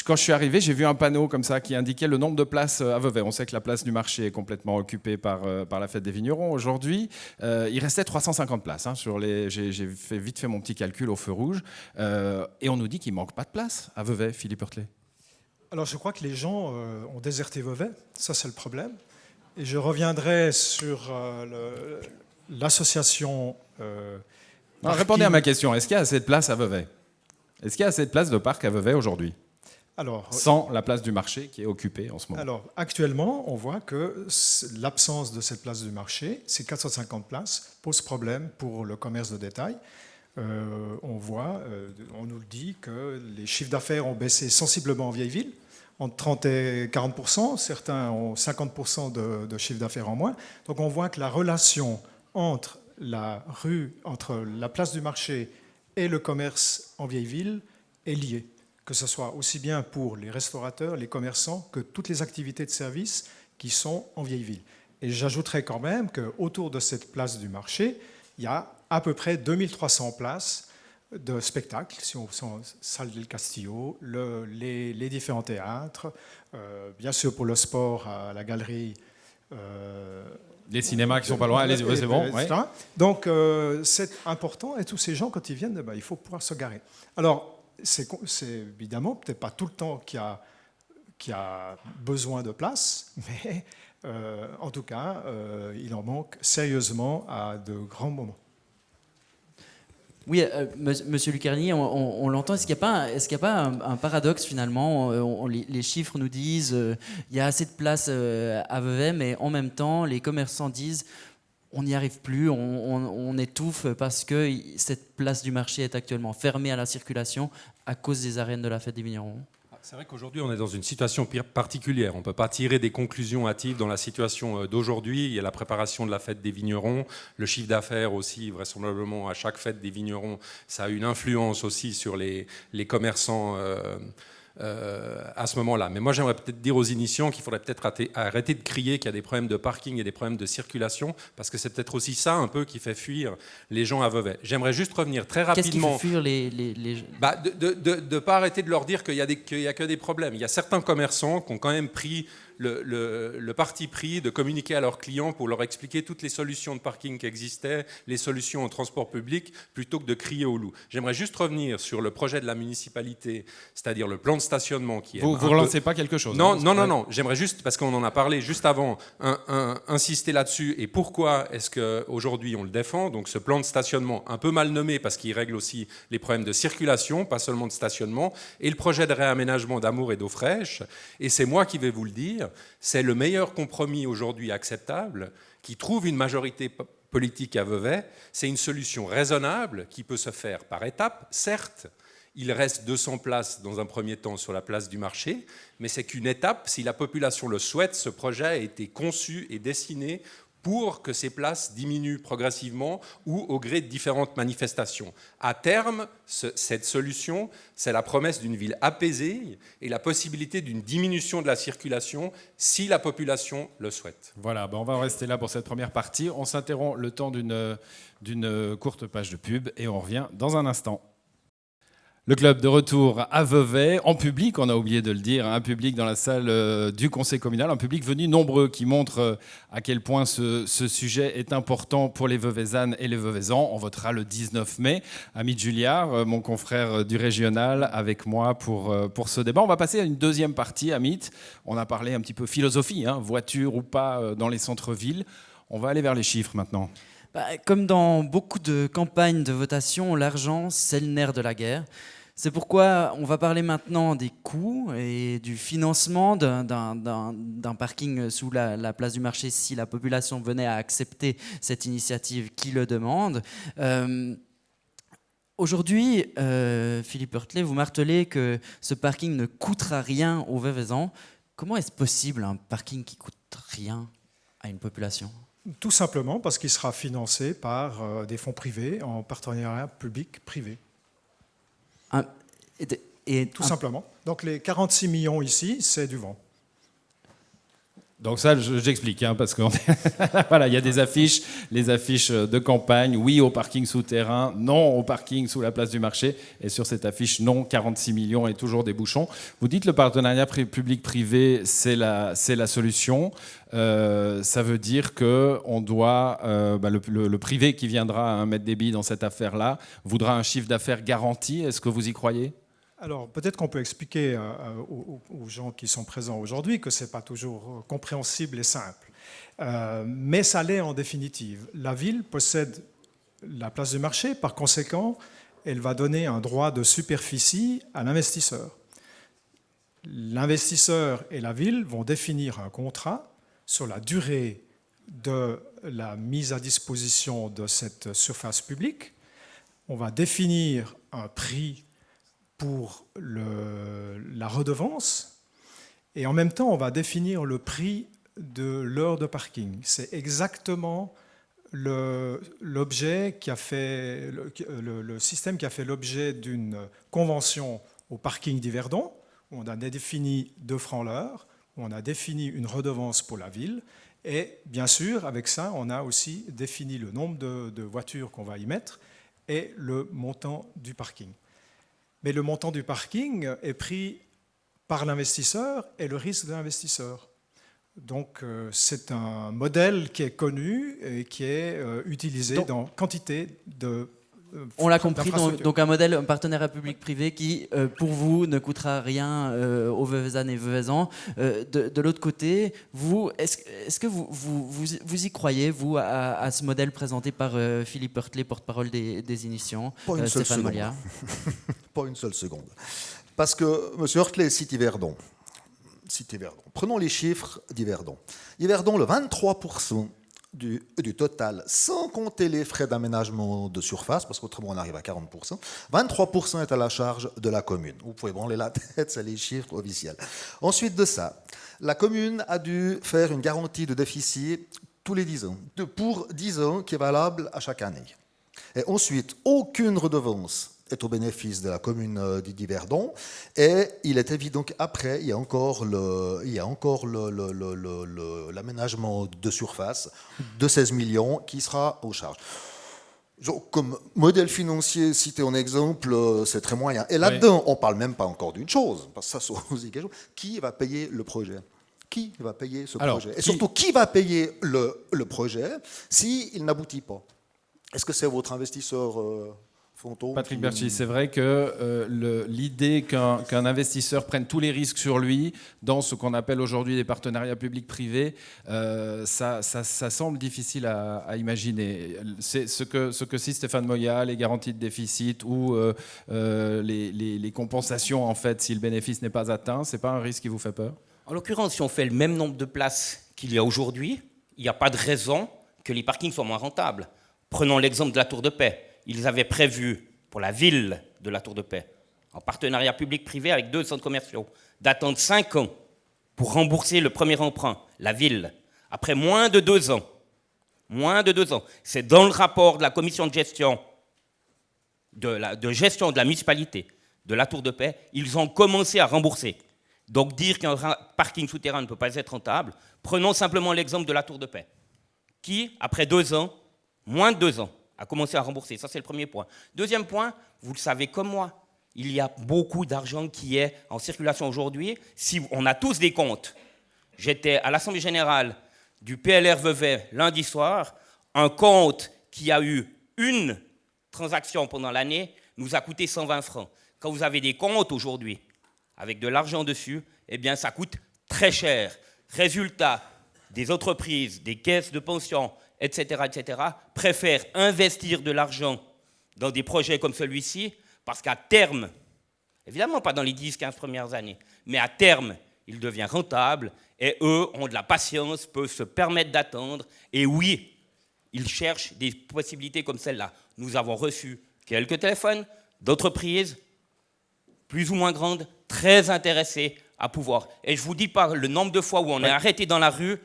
quand je suis arrivé, j'ai vu un panneau comme ça qui indiquait le nombre de places à Vevey. On sait que la place du marché est complètement occupée par la fête des vignerons aujourd'hui. Il restait 350 places. Hein, j'ai vite fait mon petit calcul au feu rouge. Et on nous dit qu'il ne manque pas de place à Vevey, Philippe Hurtelet.
Alors je crois que les gens ont déserté Vevey, ça c'est le problème. Et je reviendrai sur l'association...
Répondez à ma question, est-ce qu'il y a assez de place à Vevey? Est-ce qu'il y a assez de place de parc à Vevey aujourd'hui?
Alors,
sans la place du marché qui est occupée en ce moment.
Alors, actuellement, on voit que l'absence de cette place du marché, ces 450 places, pose problème pour le commerce de détail. On voit, on nous le dit, que les chiffres d'affaires ont baissé sensiblement en vieille ville, entre 30 et 40%, certains ont 50% de chiffre d'affaires en moins. Donc on voit que la relation entre la rue, entre la place du marché et le commerce en vieille ville est liée, que ce soit aussi bien pour les restaurateurs, les commerçants, que toutes les activités de service qui sont en vieille ville. Et j'ajouterais quand même qu'autour de cette place du marché, il y a à peu près 2300 places de spectacles, si on Salle del Castillo, les différents théâtres, bien sûr pour le sport à la galerie.
Les cinémas qui sont pas loin, allez-y, c'est bon. Ouais.
Donc c'est important, et tous ces gens, quand ils viennent, il faut pouvoir se garer. Alors, c'est évidemment peut-être pas tout le temps qu'il y a besoin de place, mais en tout cas, il en manque sérieusement à de grands moments.
Oui, Monsieur Lucarni, on l'entend. Est-ce qu'il n'y a pas un paradoxe finalement? Les chiffres nous disent il y a assez de place à Vevey, mais en même temps, les commerçants disent on n'y arrive plus, on étouffe parce que cette place du marché est actuellement fermée à la circulation à cause des arènes de la fête des vignerons.
C'est vrai qu'aujourd'hui, on est dans une situation particulière. On ne peut pas tirer des conclusions hâtives dans la situation d'aujourd'hui. Il y a la préparation de la fête des vignerons, le chiffre d'affaires aussi, vraisemblablement, à chaque fête des vignerons. Ça a une influence aussi sur les commerçants à ce moment-là. Mais moi, j'aimerais peut-être dire aux initiants qu'il faudrait peut-être arrêter de crier qu'il y a des problèmes de parking et des problèmes de circulation, parce que c'est peut-être aussi ça un peu qui fait fuir les gens à Vevey. J'aimerais juste revenir très rapidement...
Qu'est-ce qui fait fuir les...
De ne pas arrêter de leur dire qu'il n'y a que des problèmes. Il y a certains commerçants qui ont quand même pris le parti pris de communiquer à leurs clients pour leur expliquer toutes les solutions de parking qui existaient, les solutions en transport public, plutôt que de crier au loup. J'aimerais juste revenir sur le projet de la municipalité, c'est-à-dire le plan de stationnement qui est...
Vous ne relancez pas quelque chose?
Non. J'aimerais juste, parce qu'on en a parlé juste avant, insister là-dessus. Et pourquoi est-ce qu'aujourd'hui on le défend? Donc ce plan de stationnement, un peu mal nommé parce qu'il règle aussi les problèmes de circulation, pas seulement de stationnement, et le projet de réaménagement d'Amour et d'Eau Fraîche. Et c'est moi qui vais vous le dire, c'est le meilleur compromis aujourd'hui acceptable, qui trouve une majorité politique à Vevey. C'est une solution raisonnable qui peut se faire par étapes. Certes, il reste 200 places dans un premier temps sur la place du marché, mais c'est qu'une étape. Si la population le souhaite, ce projet a été conçu et dessiné pour que ces places diminuent progressivement ou au gré de différentes manifestations. À terme, cette solution, c'est la promesse d'une ville apaisée et la possibilité d'une diminution de la circulation si la population le souhaite.
Voilà, on va rester là pour cette première partie. On s'interrompt le temps d'une courte page de pub et on revient dans un instant. Le club de retour à Vevey, en public, on a oublié de le dire, un public dans la salle du conseil communal, un public venu nombreux qui montre à quel point ce sujet est important pour les Veveysannes et les Veveysans. On votera le 19 mai. Amit Julliard, mon confrère du régional, avec moi pour ce débat. On va passer à une deuxième partie, Amit. On a parlé un petit peu philosophie, voiture ou pas dans les centres-villes. On va aller vers les chiffres maintenant.
Comme dans beaucoup de campagnes de votation, l'argent, c'est le nerf de la guerre. C'est pourquoi on va parler maintenant des coûts et du financement d'un parking sous la place du marché si la population venait à accepter cette initiative qui le demande. Aujourd'hui, Philippe Heurtelet, vous martelez que ce parking ne coûtera rien aux Veveysans. Comment est-ce possible un parking qui ne coûte rien à une population ?
Tout simplement parce qu'il sera financé par des fonds privés en partenariat public-privé. Tout simplement. Donc les 46 millions ici, c'est du vent.
Donc ça, j'explique, parce que voilà, il y a des affiches, les affiches de campagne, oui au parking souterrain, non au parking sous la place du marché, et sur cette affiche, non, 46 millions et toujours des bouchons. Vous dites le partenariat public-privé, c'est la solution. Ça veut dire qu'on doit, le privé qui viendra mettre des billes dans cette affaire-là voudra un chiffre d'affaires garanti. Est-ce que vous y croyez ?
Alors, peut-être qu'on peut expliquer aux gens qui sont présents aujourd'hui que ce n'est pas toujours compréhensible et simple. Mais ça l'est en définitive. La ville possède la place du marché, par conséquent, elle va donner un droit de superficie à l'investisseur. L'investisseur et la ville vont définir un contrat sur la durée de la mise à disposition de cette surface publique. On va définir un prix pour la redevance et en même temps, on va définir le prix de l'heure de parking. C'est exactement l'objet qui a fait le système qui a fait l'objet d'une convention au parking d'Yverdon, où on a défini 2 francs l'heure, où on a défini une redevance pour la ville, et bien sûr, avec ça, on a aussi défini le nombre de voitures qu'on va y mettre et le montant du parking. Mais le montant du parking est pris par l'investisseur et le risque de l'investisseur. Donc c'est un modèle qui est connu et qui est utilisé dans quantité de
on l'a compris, donc un modèle, un partenariat public-privé qui, pour vous, ne coûtera rien aux Veuvezannes et Veuvezans. De l'autre côté, vous, est-ce que vous y croyez, vous, à ce modèle présenté par Philippe Heurtlet, porte-parole des Initiants, Stéphane Moliard?
Pas une seule seconde. Parce que M. Heurtlet cite Yverdon. Prenons les chiffres d'Yverdon. Yverdon, le 23% du total, sans compter les frais d'aménagement de surface, parce qu'autrement on arrive à 40%, 23% est à la charge de la commune. Vous pouvez branler la tête, c'est les chiffres officiels. Ensuite de ça, la commune a dû faire une garantie de déficit tous les 10 ans, pour 10 ans, qui est valable à chaque année. Et ensuite, aucune redevance est au bénéfice de la commune d'Yverdon, et il est évident qu'après, il y a encore l'aménagement de surface de 16 millions qui sera aux charges. Comme modèle financier cité en exemple, c'est très moyen. Et là-dedans, on ne parle même pas encore d'une chose, parce que ça, c'est aussi quelque chose. Qui va payer le projet ? Qui va payer ce projet ? Et surtout, qui va payer le projet s'il n'aboutit pas ? Est-ce que c'est votre investisseur fantôme ?
Patrick Berchi, c'est vrai que l'idée qu'un investisseur prenne tous les risques sur lui dans ce qu'on appelle aujourd'hui des partenariats publics-privés, ça semble difficile à imaginer. C'est ce que cite Stéphane Moya, les garanties de déficit ou les compensations en fait si le bénéfice n'est pas atteint, c'est pas un risque qui vous fait peur ?
En l'occurrence, si on fait le même nombre de places qu'il y a aujourd'hui, il n'y a pas de raison que les parkings soient moins rentables. Prenons l'exemple de la Tour de Paix. Ils avaient prévu, pour la ville de la Tour de Paix, en partenariat public-privé avec 2 centres commerciaux, d'attendre 5 ans pour rembourser le premier emprunt, la ville, après moins de 2 ans. Moins de 2 ans. C'est dans le rapport de la commission de gestion de la municipalité de la Tour de Paix, ils ont commencé à rembourser. Donc dire qu'un parking souterrain ne peut pas être rentable, prenons simplement l'exemple de la Tour de Paix, qui, après 2 ans, moins de 2 ans, a commencé à rembourser. Ça, c'est le premier point. Deuxième point, vous le savez comme moi, il y a beaucoup d'argent qui est en circulation aujourd'hui. Si on a tous des comptes. J'étais à l'Assemblée générale du PLR Vevey lundi soir. Un compte qui a eu une transaction pendant l'année nous a coûté 120 francs. Quand vous avez des comptes aujourd'hui avec de l'argent dessus, eh bien, ça coûte très cher. Résultat, des entreprises, des caisses de pension, etc., préfèrent investir de l'argent dans des projets comme celui-ci, parce qu'à terme, évidemment pas dans les 10-15 premières années, mais à terme, il devient rentable, et eux ont de la patience, peuvent se permettre d'attendre, et oui, ils cherchent des possibilités comme celle-là. Nous avons reçu quelques téléphones d'entreprises, plus ou moins grandes, très intéressées à pouvoir. Et je ne vous dis pas le nombre de fois où on est arrêté dans la rue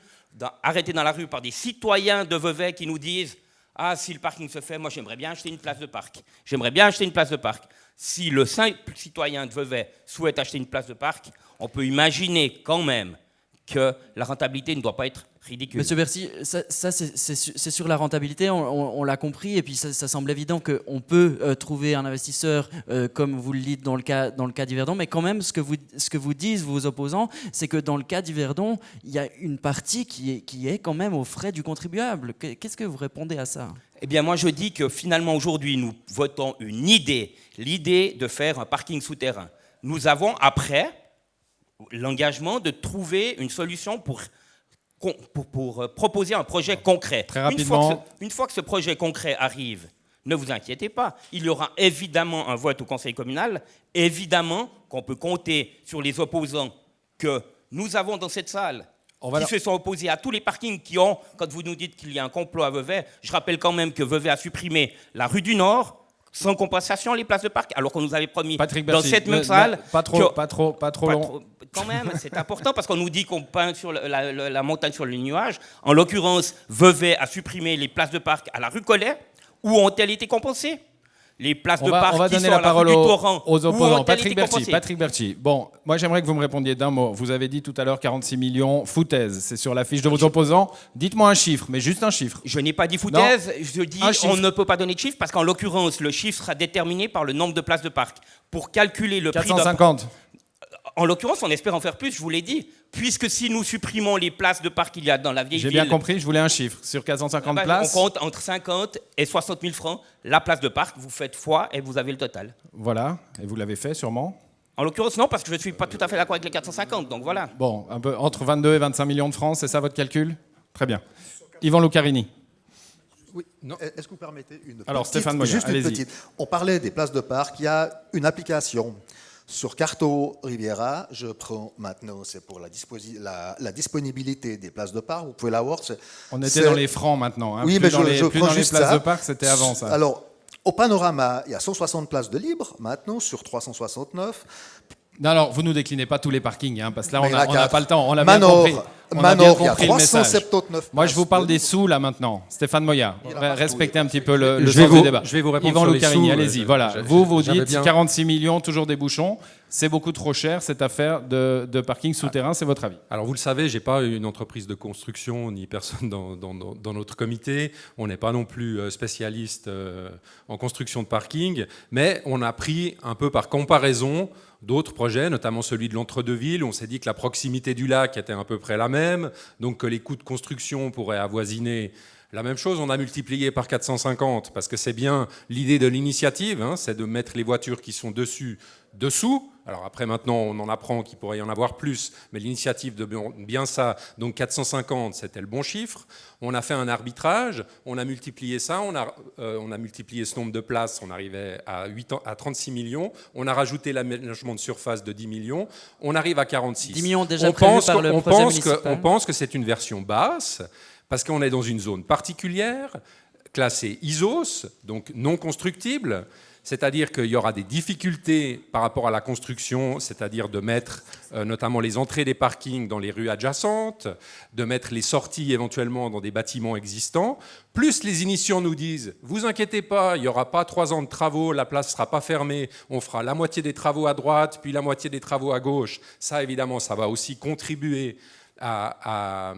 par des citoyens de Vevey qui nous disent « Ah, si le parking se fait, moi j'aimerais bien acheter une place de parc. J'aimerais bien acheter une place de parc. » Si le simple citoyen de Vevey souhaite acheter une place de parc, on peut imaginer quand même que la rentabilité ne doit pas être ridicule.
Monsieur Bercy, ça c'est sur la rentabilité, on l'a compris, et puis ça semble évident qu'on peut trouver un investisseur, comme vous le dites dans le cas d'Yverdon, mais quand même, ce que vous disent vos opposants, c'est que dans le cas d'Yverdon, il y a une partie qui est quand même aux frais du contribuable. Qu'est-ce que vous répondez à ça ?
Eh bien, moi, je dis que finalement, aujourd'hui, nous votons une idée, l'idée de faire un parking souterrain. nous avons après l'engagement de trouver une solution pour proposer un projet concret.
Très rapidement.
Une fois que ce projet concret arrive, ne vous inquiétez pas, il y aura évidemment un vote au conseil communal, évidemment qu'on peut compter sur les opposants que nous avons dans cette salle, qui se sont opposés à tous les parkings qui ont, quand vous nous dites qu'il y a un complot à Vevey, je rappelle quand même que Vevey a supprimé la rue du Nord, sans compensation, les places de parc, alors qu'on nous avait promis dans cette même salle...
Pas trop long.
Quand même, c'est important parce qu'on nous dit qu'on peint sur la montagne sur le nuage. En l'occurrence, Vevey a supprimé les places de parc à la rue Collet. Où ont-elles été compensées? Les places de parc
on va
qui
donner
sont
la
à la
parole
rue du Torrent,
aux opposants.
compensées?
Patrick Berchi. Bon, moi j'aimerais que vous me répondiez d'un mot. Vous avez dit tout à l'heure 46 millions, foutaise. C'est sur la fiche de vos opposants. Dites-moi un chiffre, mais juste un chiffre.
Je n'ai pas dit foutaise, je dis
Un chiffre.
on ne peut pas donner de chiffre parce qu'en l'occurrence, le chiffre sera déterminé par le nombre de places de parc. Pour calculer le prix d'un...
450.
En l'occurrence, on espère en faire plus, je vous l'ai dit. Puisque si nous supprimons les places de parc qu'il y a dans la vieille ville...
J'ai bien compris, je voulais un chiffre. Sur 450 places...
On compte entre 50 et 60 000 francs la place de parc. Vous faites fois et vous avez le total.
Voilà, et vous l'avez fait sûrement.
En l'occurrence, non, parce que je ne suis pas tout à fait d'accord avec les 450, donc voilà.
Bon, un peu entre 22 et 25 millions de francs, c'est ça votre calcul? Très bien. Yvan Lucarini.
Oui, est-ce que vous permettez une
Alors,
petite,
Stéphane Moya,
juste une
allez-y.
petite. On parlait des places de parc, il y a une application sur Carto Riviera. Je prends maintenant, c'est pour la disponibilité des places de parc. Vous pouvez la voir.
On était dans les francs maintenant. Hein.
Oui,
plus
mais
dans les
prends
places
juste
de
ça.
parc, c'était avant ça.
Alors, au panorama, il y a 160 places de libre maintenant sur 369.
Non, alors, vous ne nous déclinez pas tous les parkings, hein, parce que là,
Mais
on
il y en a
n'a
quatre.
pas le temps. On l'a
Manor,
bien compris. On a bien
Manor, il y a
compris le message.
379
Moi, je vous
places
parle
de
des
libre.
sous, là, maintenant. Stéphane Moya,
Il y en a partout,
respectez
il y a
un petit peu le
Je
sens
vais
du
vous-
débat.
je vais vous répondre
Yvan
sur les
Lucarini,
sous,
allez-y. Voilà.
j'avais
Vous
bien-
dites 46 millions, toujours des bouchons. C'est beaucoup trop cher, cette affaire de parking souterrain. C'est votre avis?
Alors vous le savez, j'ai pas une entreprise de construction ni personne dans notre comité. On n'est pas non plus spécialiste en construction de parking, mais on a pris un peu par comparaison d'autres projets, notamment celui de l'Entre-deux-Villes. On s'est dit que la proximité du lac était à peu près la même, donc que les coûts de construction pourraient avoisiner la même chose. On a multiplié par 450 parce que c'est bien l'idée de l'initiative, hein, c'est de mettre les voitures qui sont dessous. Alors après, maintenant, on en apprend qu'il pourrait y en avoir plus, mais l'initiative de bien ça, donc 450, c'était le bon chiffre. On a fait un arbitrage, on a multiplié ça, on a multiplié ce nombre de places, on arrivait à 36 millions, on a rajouté l'aménagement de surface de 10 millions, on arrive à 46.
10 millions déjà prévus par le projet municipal.
On pense que c'est une version basse, parce qu'on est dans une zone particulière, classée ISOS, donc non constructible. C'est-à-dire qu'il y aura des difficultés par rapport à la construction, c'est-à-dire de mettre notamment les entrées des parkings dans les rues adjacentes, de mettre les sorties éventuellement dans des bâtiments existants. Plus les initiants nous disent « Vous inquiétez pas, il n'y aura pas 3 ans de travaux, la place ne sera pas fermée, on fera la moitié des travaux à droite, puis la moitié des travaux à gauche. » Ça, évidemment, ça va aussi contribuer à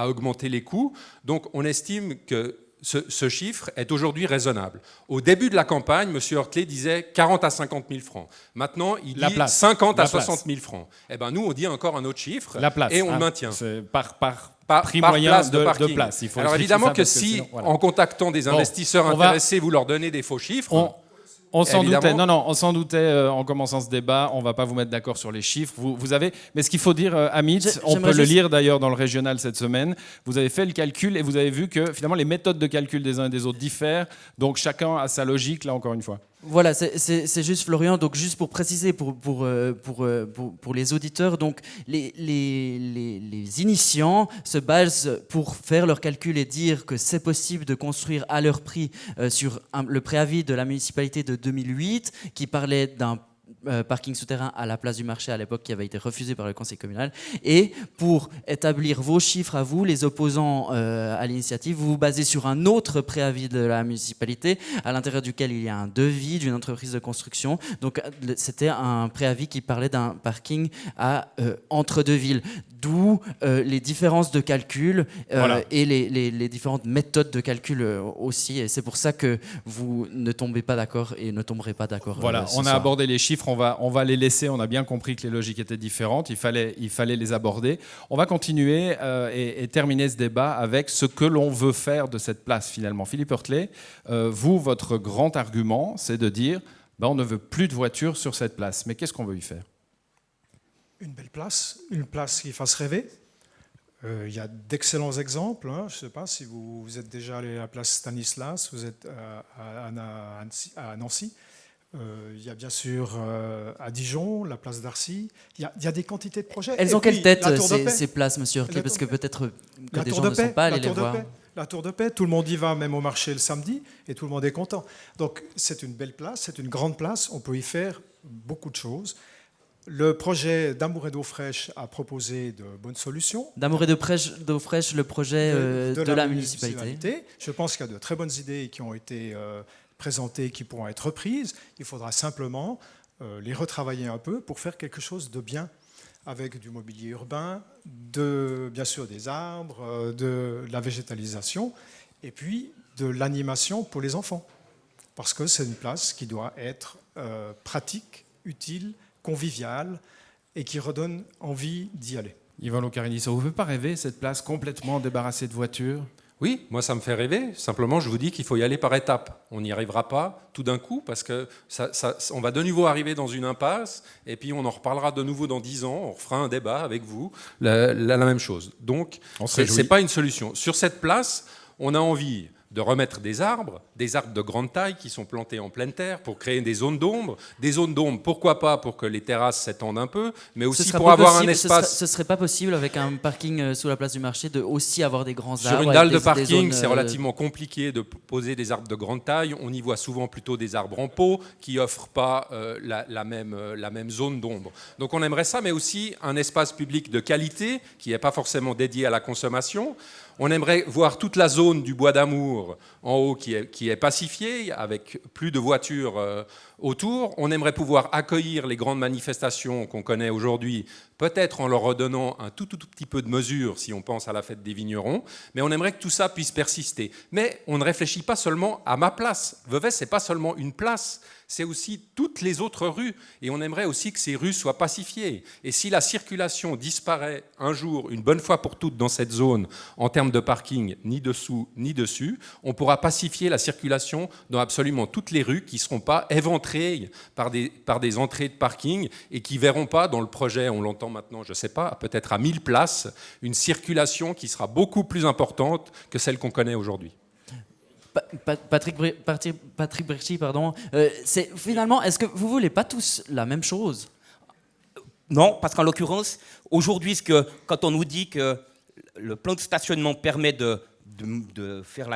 augmenter les coûts. Donc, on estime que ce chiffre est aujourd'hui raisonnable. Au début de la campagne, M. Hortley disait 40 à 50 000 francs. Maintenant, il dit 50 à 60 000 francs. Eh ben, nous, on dit encore un autre chiffre et on le maintient.
C'est par prix
par
moyen
place
de
parking.
place. Il faut
Alors
expliquer
évidemment
ça
que
parce
si,
sinon, voilà.
en contactant des investisseurs
on va-
intéressés, vous leur donnez des faux chiffres...
On s'en
Évidemment.
doutait. Non, on s'en doutait en commençant ce débat. On ne va pas vous mettre d'accord sur les chiffres. Vous avez, mais ce qu'il faut dire, Amit, on peut le lire d'ailleurs dans le régional cette semaine. Vous avez fait le calcul et vous avez vu que finalement les méthodes de calcul des uns et des autres diffèrent. Donc chacun a sa logique là encore une fois.
Voilà, c'est juste Florian. Donc juste pour préciser pour les auditeurs, donc les initiants se basent pour faire leur calcul et dire que c'est possible de construire à leur prix sur le préavis de la municipalité de 2008 qui parlait d'un parking souterrain à la place du marché à l'époque qui avait été refusé par le conseil communal. Et pour établir vos chiffres à vous, les opposants à l'initiative, vous vous basez sur un autre préavis de la municipalité à l'intérieur duquel il y a un devis d'une entreprise de construction. Donc c'était un préavis qui parlait d'un parking à Entre-deux-Villes. D'où les différences de calcul et les différentes méthodes de calcul aussi. Et c'est pour ça que vous ne tombez pas d'accord et ne tomberez pas d'accord.
Voilà, on a
soir.
abordé les chiffres, on va les laisser. On a bien compris que les logiques étaient différentes. Il fallait les aborder. On va continuer et terminer ce débat avec ce que l'on veut faire de cette place finalement. Philippe Hortley, vous, votre grand argument, c'est de dire ben, on ne veut plus de voitures sur cette place. Mais qu'est-ce qu'on veut y faire?
Une belle place, une place qui fasse rêver. Il y a d'excellents exemples. Je ne sais pas si vous êtes déjà allé à la place Stanislas, vous êtes à Nancy. Il y a bien sûr à Dijon, la place d'Arcy. Il y a des quantités de projets.
Elles
Et
ont
puis,
quelle tête
la Tour de Paix.
ces places, monsieur Hurtler?
La
Parce
Tour
que
de
peut-être que
La
des
Tour
gens
de
ne sont
Paix,
pas allés
la
les
Tour de
voir.
Paix. La Tour de Paix, tout le monde y va, même au marché le samedi, et tout le monde est content. Donc c'est une belle place, c'est une grande place, on peut y faire beaucoup de choses. Le projet d'Amour et d'eau fraîche a proposé de bonnes solutions.
D'Amour et d'eau fraîche, le projet de la municipalité.
Je pense qu'il y a de très bonnes idées qui ont été présentées, qui pourront être reprises. Il faudra simplement les retravailler un peu pour faire quelque chose de bien, avec du mobilier urbain, bien sûr des arbres, de la végétalisation, et puis de l'animation pour les enfants. Parce que c'est une place qui doit être pratique, utile, conviviale, et qui redonne envie d'y aller.
Yvan Locarinisso, vous ne pouvez pas rêver cette place complètement débarrassée de voitures?
Oui, moi ça me fait rêver. Simplement, je vous dis qu'il faut y aller par étapes. On n'y arrivera pas tout d'un coup parce que on va de nouveau arriver dans une impasse et puis on en reparlera de nouveau dans 10 ans. On refera un débat avec vous, la même chose. Donc, ce n'est pas une solution. Sur cette place, on a envie de remettre des arbres de grande taille qui sont plantés en pleine terre pour créer des zones d'ombre. Des zones d'ombre, pourquoi pas pour que les terrasses s'étendent un peu, mais aussi pour avoir un espace...
Ce serait pas possible avec un parking sous la place du marché de aussi avoir des grands arbres?
Sur une dalle de parking, c'est relativement compliqué de poser des arbres de grande taille. On y voit souvent plutôt des arbres en pot qui n'offrent pas la même zone d'ombre. Donc on aimerait ça, mais aussi un espace public de qualité qui n'est pas forcément dédié à la consommation. On aimerait voir toute la zone du Bois d'Amour en haut qui est pacifiée, avec plus de voitures autour. On aimerait pouvoir accueillir les grandes manifestations qu'on connaît aujourd'hui, peut-être en leur redonnant un tout petit peu de mesure, si on pense à la fête des vignerons. Mais on aimerait que tout ça puisse persister. Mais on ne réfléchit pas seulement à ma place. Vevey, ce n'est pas seulement une place, c'est aussi toutes les autres rues. Et on aimerait aussi que ces rues soient pacifiées. Et si la circulation disparaît un jour, une bonne fois pour toutes dans cette zone, en termes de parking, ni dessous ni dessus, on pourra pacifier la circulation dans absolument toutes les rues qui ne seront pas éventrées par des entrées de parking et qui ne verront pas dans le projet, on l'entend maintenant, je ne sais pas, peut-être à 1000 places, une circulation qui sera beaucoup plus importante que celle qu'on connaît aujourd'hui.
Patrick Berchi, pardon. Finalement, est-ce que vous voulez pas tous la même chose?
Non, parce qu'en l'occurrence, aujourd'hui, quand on nous dit que le plan de stationnement permet de faire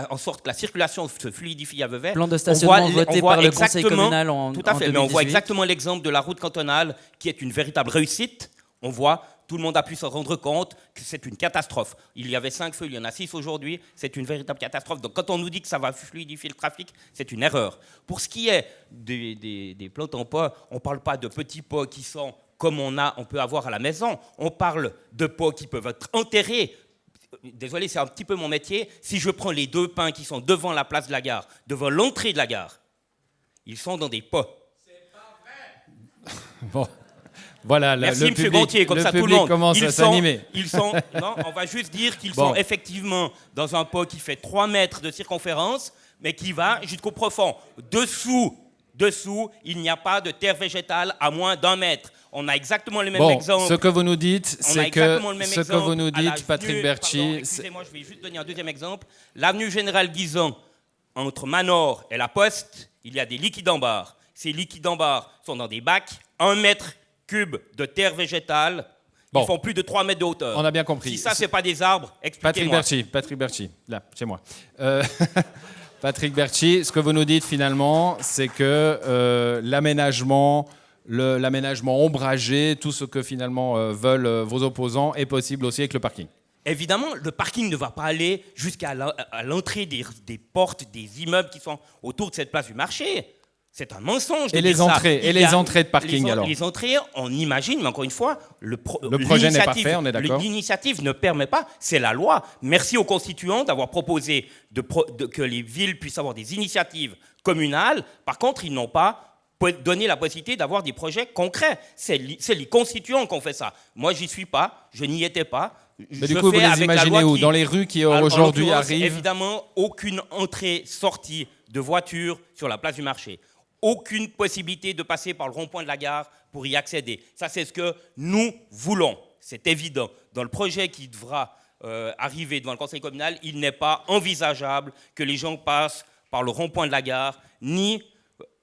en sorte que la circulation se fluidifie à Vevey.
Plan de stationnement voté par le conseil communal en 2018.
Tout à fait, mais on voit exactement l'exemple de la route cantonale qui est une véritable réussite. On voit, tout le monde a pu se rendre compte que c'est une catastrophe. Il y avait 5 feux, il y en a 6 aujourd'hui, c'est une véritable catastrophe. Donc quand on nous dit que ça va fluidifier le trafic, c'est une erreur. Pour ce qui est des plantes en pot, on ne parle pas de petits pots qui sont comme on peut avoir à la maison. On parle de pots qui peuvent être enterrés. Désolé, c'est un petit peu mon métier. Si je prends les 2 pins qui sont devant la place de la gare, devant l'entrée de la gare, ils sont dans des pots. C'est pas vrai.
Bon. Voilà,
merci, M. Gontier, comme ça tout le monde
commence à s'animer.
Non, on va juste dire qu'ils sont effectivement dans un pot qui fait 3 mètres de circonférence, mais qui va jusqu'au profond. Dessous, il n'y a pas de terre végétale à moins d'1 mètre. On a exactement le même exemple.
Ce que vous nous dites, c'est que Patrick Berchi...
Excusez-moi, je vais juste donner un deuxième exemple. L'avenue Général Guizon, entre Manor et la Poste, il y a des liquides en barre. Ces liquides en barre sont dans des bacs, 1 mètre cube de terre végétale. Ils font plus de 3 mètres de hauteur.
On a bien compris.
Si ça, c'est pas des arbres, expliquez-moi.
Patrick Berchi, là, chez moi. Patrick Berchi, ce que vous nous dites finalement, c'est que l'aménagement ombragé, tout ce que finalement veulent vos opposants, est possible aussi avec le parking.
Évidemment, le parking ne va pas aller jusqu'à l'entrée des portes des immeubles qui sont autour de cette place du marché. C'est un mensonge.
Et les entrées de parking alors?
Les entrées, on imagine, mais encore une fois, le
projet n'est pas fait, on est d'accord.
L'initiative ne permet pas, c'est la loi. Merci aux constituants d'avoir proposé que les villes puissent avoir des initiatives communales. Par contre, ils n'ont pas donné la possibilité d'avoir des projets concrets. C'est les constituants qui ont fait ça. Moi, j'y suis pas, je n'y étais pas.
Mais du coup, vous les imaginez où? Dans les rues qui aujourd'hui arrivent?
Évidemment, aucune entrée-sortie de voitures sur la place du marché. aucune possibilité de passer par le rond-point de la gare pour y accéder. Ça, c'est ce que nous voulons. C'est évident. Dans le projet qui devra arriver devant le conseil communal, il n'est pas envisageable que les gens passent par le rond-point de la gare, ni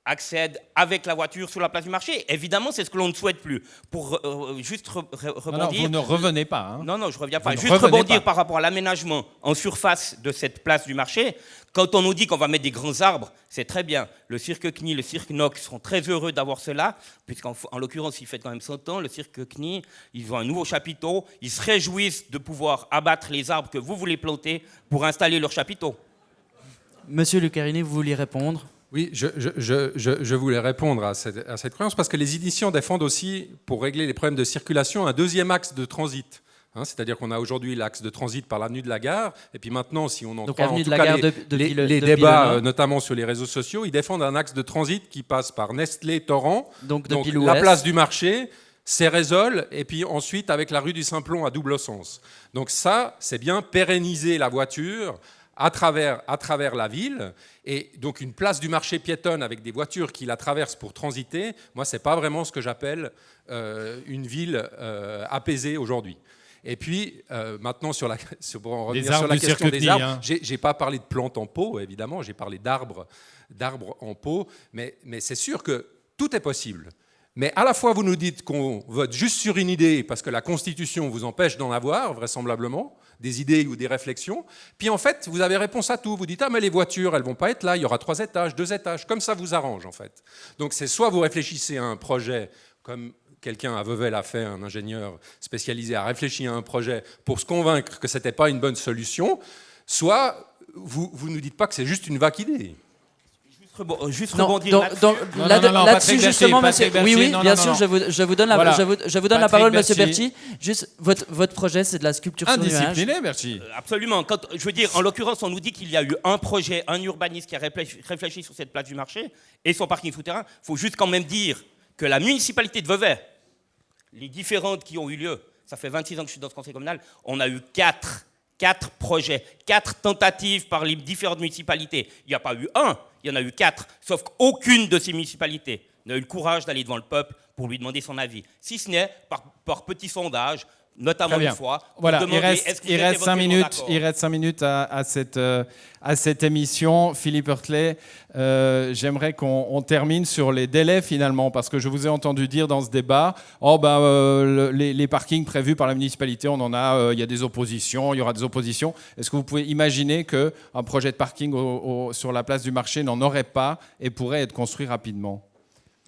accèdent avec la voiture sur la place du marché. Évidemment, c'est ce que l'on ne souhaite plus. Pour juste rebondir...
Non, vous ne revenez pas. Hein.
Non, je ne reviens pas.
Vous
Juste rebondir par rapport à l'aménagement en surface de cette place du marché. Quand on nous dit qu'on va mettre des grands arbres, c'est très bien. Le cirque CNI, le cirque NOC seront très heureux d'avoir cela, puisqu'en l'occurrence, il fait quand même 100 ans, le cirque CNI, ils ont un nouveau chapiteau. Ils se réjouissent de pouvoir abattre les arbres que vous voulez planter pour installer leur chapiteau.
Monsieur Lucarini, vous vouliez répondre ?
Oui, je voulais répondre à cette croyance parce que les initiants défendent aussi, pour régler les problèmes de circulation, un deuxième axe de transit. C'est-à-dire qu'on a aujourd'hui l'axe de transit par l'avenue de la Gare, et puis maintenant, si on en croit en tout cas les débats, notamment sur les réseaux sociaux, ils défendent un axe de transit qui passe par Nestlé, Torrent, donc la place du marché, Cérézole, et puis ensuite avec la rue du Simplon à double sens. Donc ça, c'est bien pérenniser la voiture à travers la ville, et donc une place du marché piétonne avec des voitures qui la traversent pour transiter, moi, ce n'est pas vraiment ce que j'appelle une ville apaisée aujourd'hui. Et puis, maintenant, pour en revenir sur la question des arbres, hein. Je n'ai pas parlé de plantes en pot, évidemment, j'ai parlé d'arbres en pot, mais c'est sûr que tout est possible. Mais à la fois, vous nous dites qu'on vote juste sur une idée, parce que la Constitution vous empêche d'en avoir, vraisemblablement, des idées ou des réflexions. Puis en fait, vous avez réponse à tout. Vous dites « Ah, mais les voitures, elles ne vont pas être là, il y aura 3 étages, 2 étages. » Comme ça vous arrange, en fait. Donc c'est soit vous réfléchissez à un projet, comme quelqu'un à Vevey l'a fait, un ingénieur spécialisé a réfléchi à un projet pour se convaincre que ce n'était pas une bonne solution, soit vous ne nous dites pas que c'est juste une vague idée.
Juste rebondir
là-dessus, justement, monsieur. Oui, bien sûr, je vous donne la parole, monsieur Berti. Juste, votre projet, c'est de la sculpture sur nuage.
Indiscipliné, Berti.
Absolument. Je veux dire, en l'occurrence, on nous dit qu'il y a eu un projet, un urbaniste qui a réfléchi sur cette place du marché et son parking souterrain. Il faut juste quand même dire que la municipalité de Vevey, les différentes qui ont eu lieu, ça fait 26 ans que je suis dans ce conseil communal, on a eu 4 projets, 4 tentatives par les différentes municipalités. Il n'y a pas eu un, il y en a eu 4, sauf qu'aucune de ces municipalités n'a eu le courage d'aller devant le peuple pour lui demander son avis, si ce n'est par petits sondages, notamment une fois.
Voilà, il reste 5 minutes à cette émission. Philippe Heurtelet, j'aimerais qu'on termine sur les délais finalement, parce que je vous ai entendu dire dans ce débat, les parkings prévus par la municipalité, on en a, il y a des oppositions, il y aura des oppositions. Est-ce que vous pouvez imaginer qu'un projet de parking sur la place du marché n'en aurait pas et pourrait être construit rapidement ?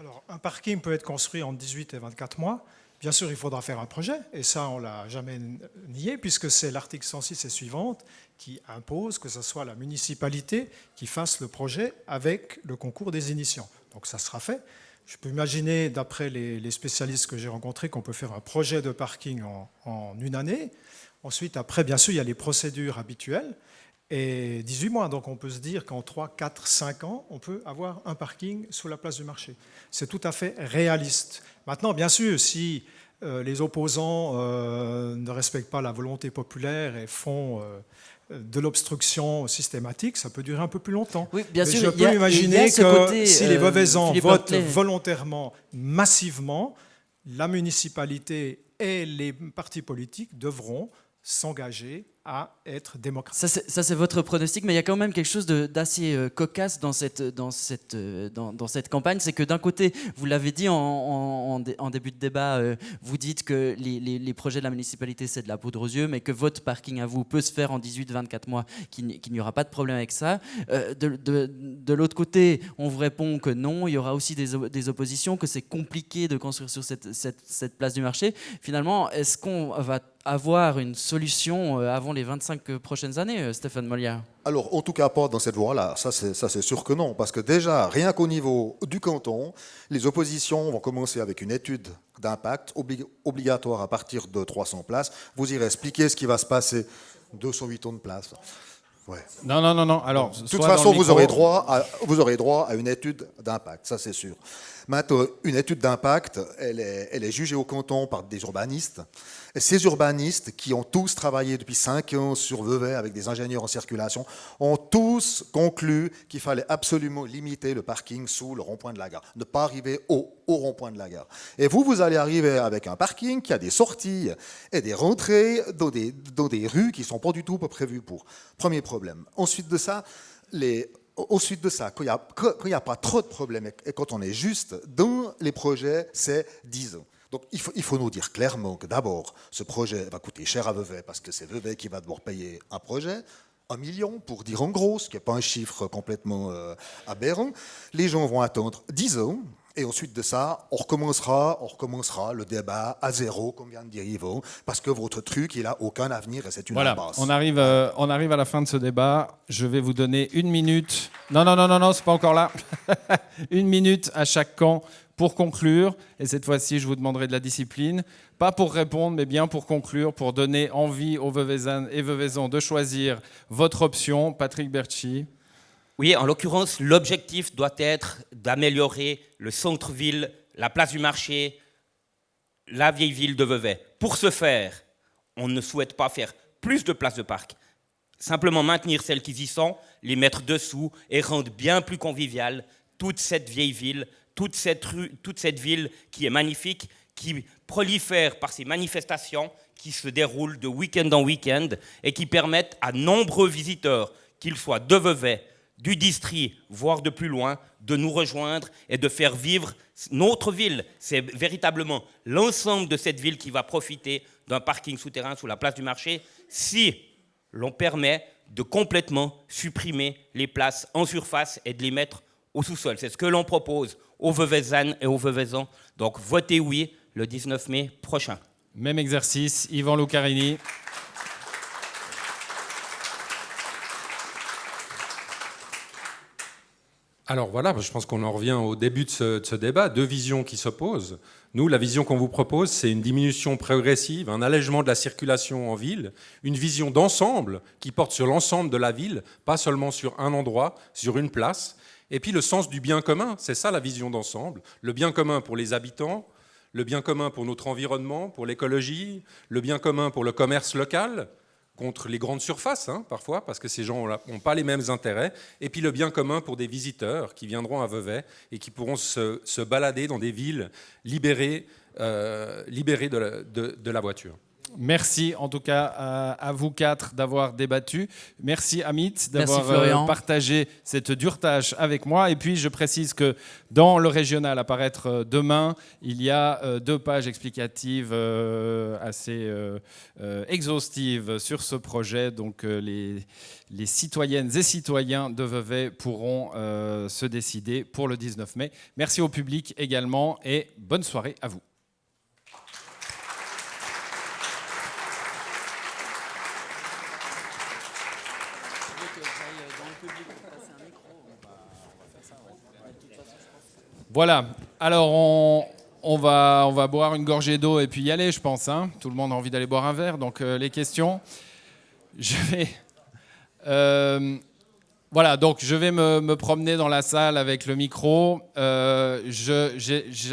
Alors, un parking peut être construit en 18 et 24 mois. Bien sûr, il faudra faire un projet, et ça, on ne l'a jamais nié, puisque c'est l'article 106 et suivante qui impose que ce soit la municipalité qui fasse le projet avec le concours des initiants. Donc ça sera fait. Je peux imaginer, d'après les spécialistes que j'ai rencontrés, qu'on peut faire un projet de parking en une année. Ensuite, après, bien sûr, il y a les procédures habituelles, et 18 mois. Donc on peut se dire qu'en 3, 4, 5 ans, on peut avoir un parking sous la place du marché. C'est tout à fait réaliste. Maintenant, bien sûr, si les opposants ne respectent pas la volonté populaire et font de l'obstruction systématique, ça peut durer un peu plus longtemps.
Oui, bien sûr,
je peux imaginer que si les Veuvaisans votent volontairement, massivement, la municipalité et les partis politiques devront s'engager à être démocrate.
Ça, c'est votre pronostic, mais il y a quand même quelque chose d'assez cocasse dans cette campagne. C'est que d'un côté, vous l'avez dit en début de débat, vous dites que les projets de la municipalité, c'est de la poudre aux yeux, mais que votre parking à vous peut se faire en 18-24 mois, qu'il n'y aura pas de problème avec ça. De l'autre côté, on vous répond que non, il y aura aussi des oppositions, que c'est compliqué de construire sur cette place du marché. Finalement, est-ce qu'on va avoir une solution avant les 25 prochaines années, Stéphane Molière?
Alors, en tout cas, pas dans cette voie-là. Ça, c'est sûr que non. Parce que déjà, rien qu'au niveau du canton, les oppositions vont commencer avec une étude d'impact obligatoire à partir de 300 places. Vous irez expliquer ce qui va se passer. 208 tonnes de place. Ouais.
Non. Alors,
de toute façon, vous aurez droit à une étude d'impact, ça c'est sûr. Maintenant, une étude d'impact, elle est jugée au canton par des urbanistes. Et ces urbanistes qui ont tous travaillé depuis 5 ans sur Vevey avec des ingénieurs en circulation ont tous conclu qu'il fallait absolument limiter le parking sous le rond-point de la gare, ne pas arriver au rond-point de la gare. Et vous allez arriver avec un parking qui a des sorties et des rentrées dans des rues qui ne sont pas du tout prévues pour. Premier problème. Ensuite de ça, quand il n'y a pas trop de problèmes et quand on est juste dans les projets, c'est 10 ans. Donc il faut nous dire clairement que d'abord, ce projet va coûter cher à Vevey parce que c'est Vevey qui va devoir payer un projet, 1 million pour dire en gros, ce qui n'est pas un chiffre complètement aberrant. Les gens vont attendre 10 ans. Et ensuite de ça, on recommencera le débat à zéro, comme vient de dire Yvon, parce que votre truc, il n'a aucun avenir et c'est une impasse.
On arrive à la fin de ce débat. Je vais vous donner 1 minute. Non, c'est pas encore là. 1 minute à chaque camp pour conclure. Et cette fois-ci, je vous demanderai de la discipline. Pas pour répondre, mais bien pour conclure, pour donner envie aux Veuvezannes et Veuvezans de choisir votre option. Patrick Berchi.
Oui, en l'occurrence, l'objectif doit être d'améliorer le centre-ville, la place du marché, la vieille ville de Vevey. Pour ce faire, on ne souhaite pas faire plus de places de parc. Simplement maintenir celles qui y sont, les mettre dessous et rendre bien plus conviviale toute cette vieille ville, toute cette rue, toute cette ville qui est magnifique, qui prolifère par ces manifestations qui se déroulent de week-end en week-end et qui permettent à nombreux visiteurs, qu'ils soient de Vevey, du district, voire de plus loin, de nous rejoindre et de faire vivre notre ville. C'est véritablement l'ensemble de cette ville qui va profiter d'un parking souterrain sous la place du marché si l'on permet de complètement supprimer les places en surface et de les mettre au sous-sol. C'est ce que l'on propose aux Veuvezannes et aux Veuvezans. Donc votez oui le 19 mai prochain.
Même exercice, Yvan Lucarini.
Alors voilà, je pense qu'on en revient au début de ce débat, 2 visions qui s'opposent. Nous, la vision qu'on vous propose, c'est une diminution progressive, un allègement de la circulation en ville, une vision d'ensemble qui porte sur l'ensemble de la ville, pas seulement sur un endroit, sur une place. Et puis le sens du bien commun, c'est ça la vision d'ensemble. Le bien commun pour les habitants, le bien commun pour notre environnement, pour l'écologie, le bien commun pour le commerce local, contre les grandes surfaces, parfois, parce que ces gens n'ont pas les mêmes intérêts, et puis le bien commun pour des visiteurs qui viendront à Vevey et qui pourront se balader dans des villes libérées de la voiture.
Merci en tout cas à vous 4 d'avoir débattu. Merci Amit d'avoir partagé cette dure tâche avec moi. Et puis je précise que dans le régional à paraître demain, il y a 2 pages explicatives assez exhaustives sur ce projet. Donc les citoyennes et citoyens de Vevey pourront se décider pour le 19 mai. Merci au public également et bonne soirée à vous. Voilà, alors on va boire une gorgée d'eau et puis y aller, je pense. Tout le monde a envie d'aller boire un verre, donc les questions. Voilà, donc je vais me promener dans la salle avec le micro.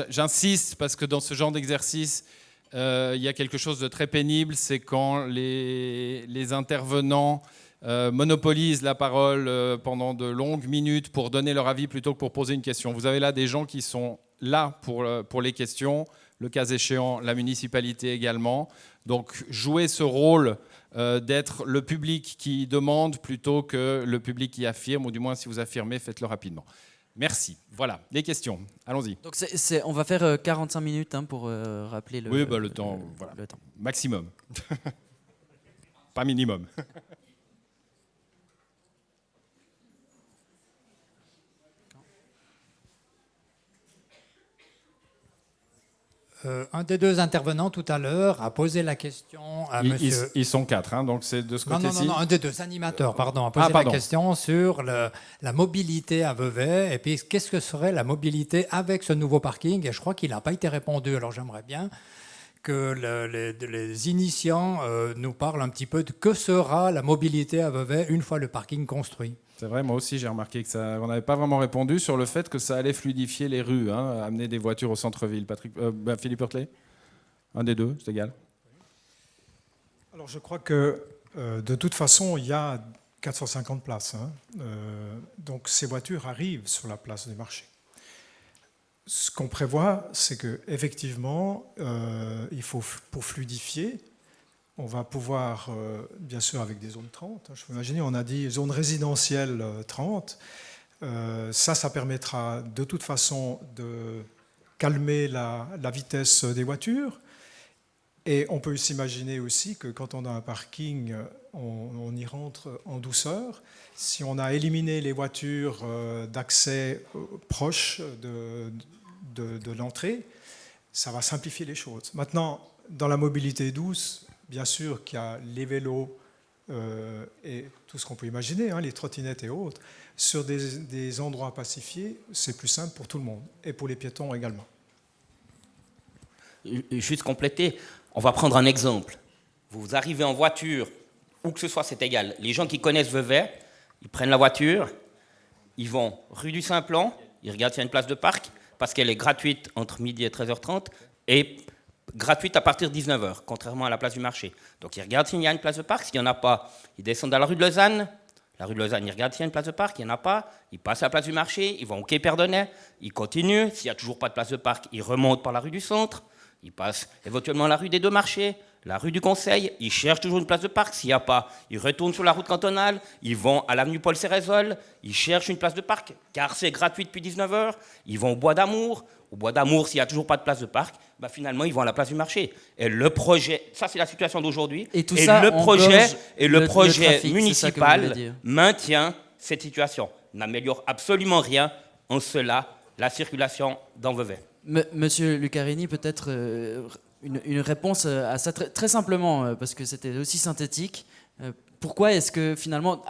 J'insiste parce que dans ce genre d'exercice, il y a quelque chose de très pénible, c'est quand les intervenants monopolisent la parole pendant de longues minutes pour donner leur avis plutôt que pour poser une question. Vous avez là des gens qui sont là pour les questions, le cas échéant, la municipalité également. Donc jouez ce rôle d'être le public qui demande plutôt que le public qui affirme, ou du moins si vous affirmez, faites-le rapidement. Merci. Voilà, les questions. Allons-y.
Donc on va faire 45 minutes pour rappeler le...
Oui, le temps, voilà.
Le temps.
Maximum. Pas minimum.
Un des 2 intervenants tout à l'heure a posé la question à monsieur...
Ils sont 4, donc c'est de ce côté-ci.
Non, un des 2 animateurs, a posé la question sur la mobilité à Vevey, et puis qu'est-ce que serait la mobilité avec ce nouveau parking, et je crois qu'il n'a pas été répondu, alors j'aimerais bien que les initiants nous parlent un petit peu de que sera la mobilité à Vevey une fois le parking construit.
C'est vrai, moi aussi j'ai remarqué que on n'avait pas vraiment répondu sur le fait que ça allait fluidifier les rues, amener des voitures au centre-ville. Philippe Hurtelet ? Un des 2, c'est égal.
Alors je crois que de toute façon, il y a 450 places. Donc ces voitures arrivent sur la place du marché. Ce qu'on prévoit, c'est qu'effectivement, il faut, pour fluidifier, on va pouvoir, bien sûr avec des zones 30, je peux imaginer, on a dit zone résidentielle 30, ça permettra de toute façon de calmer la vitesse des voitures. Et on peut s'imaginer aussi que quand on a un parking, on y rentre en douceur. Si on a éliminé les voitures d'accès proches de l'entrée, ça va simplifier les choses. Maintenant, dans la mobilité douce, bien sûr qu'il y a les vélos et tout ce qu'on peut imaginer, les trottinettes et autres. Sur des endroits pacifiés, c'est plus simple pour tout le monde et pour les piétons également.
Juste compléter, on va prendre un exemple. Vous arrivez en voiture, où que ce soit, c'est égal. Les gens qui connaissent Vevey, ils prennent la voiture, ils vont rue du Saint-Plan, ils regardent s'il y a une place de parc, parce qu'elle est gratuite entre midi et 13h30, et gratuite à partir de 19h, contrairement à la place du marché. Donc ils regardent s'il y a une place de parc, s'il n'y en a pas, ils descendent à la rue de Lausanne. La rue de Lausanne, ils regardent s'il y a une place de parc, il n'y en a pas, ils passent à la place du marché, ils vont au quai Perdonnet, ils continuent, s'il n'y a toujours pas de place de parc, ils remontent par la rue du Centre, ils passent éventuellement la rue des Deux Marchés, la rue du Conseil, ils cherchent toujours une place de parc, s'il n'y a pas, ils retournent sur la route cantonale, ils vont à l'avenue Paul Cérézol, ils cherchent une place de parc, car c'est gratuit depuis 19h, ils vont au Bois d'Amour, s'il n'y a toujours pas de place de parc, finalement ils vont à la place du marché. Et le projet, ça c'est la situation d'aujourd'hui,
et le
projet
trafic,
municipal maintient cette situation, n'améliore absolument rien en cela la circulation dans Vevey.
Monsieur Lucarini, peut-être une réponse à ça très simplement, parce que c'était aussi synthétique. Pourquoi est-ce que finalement,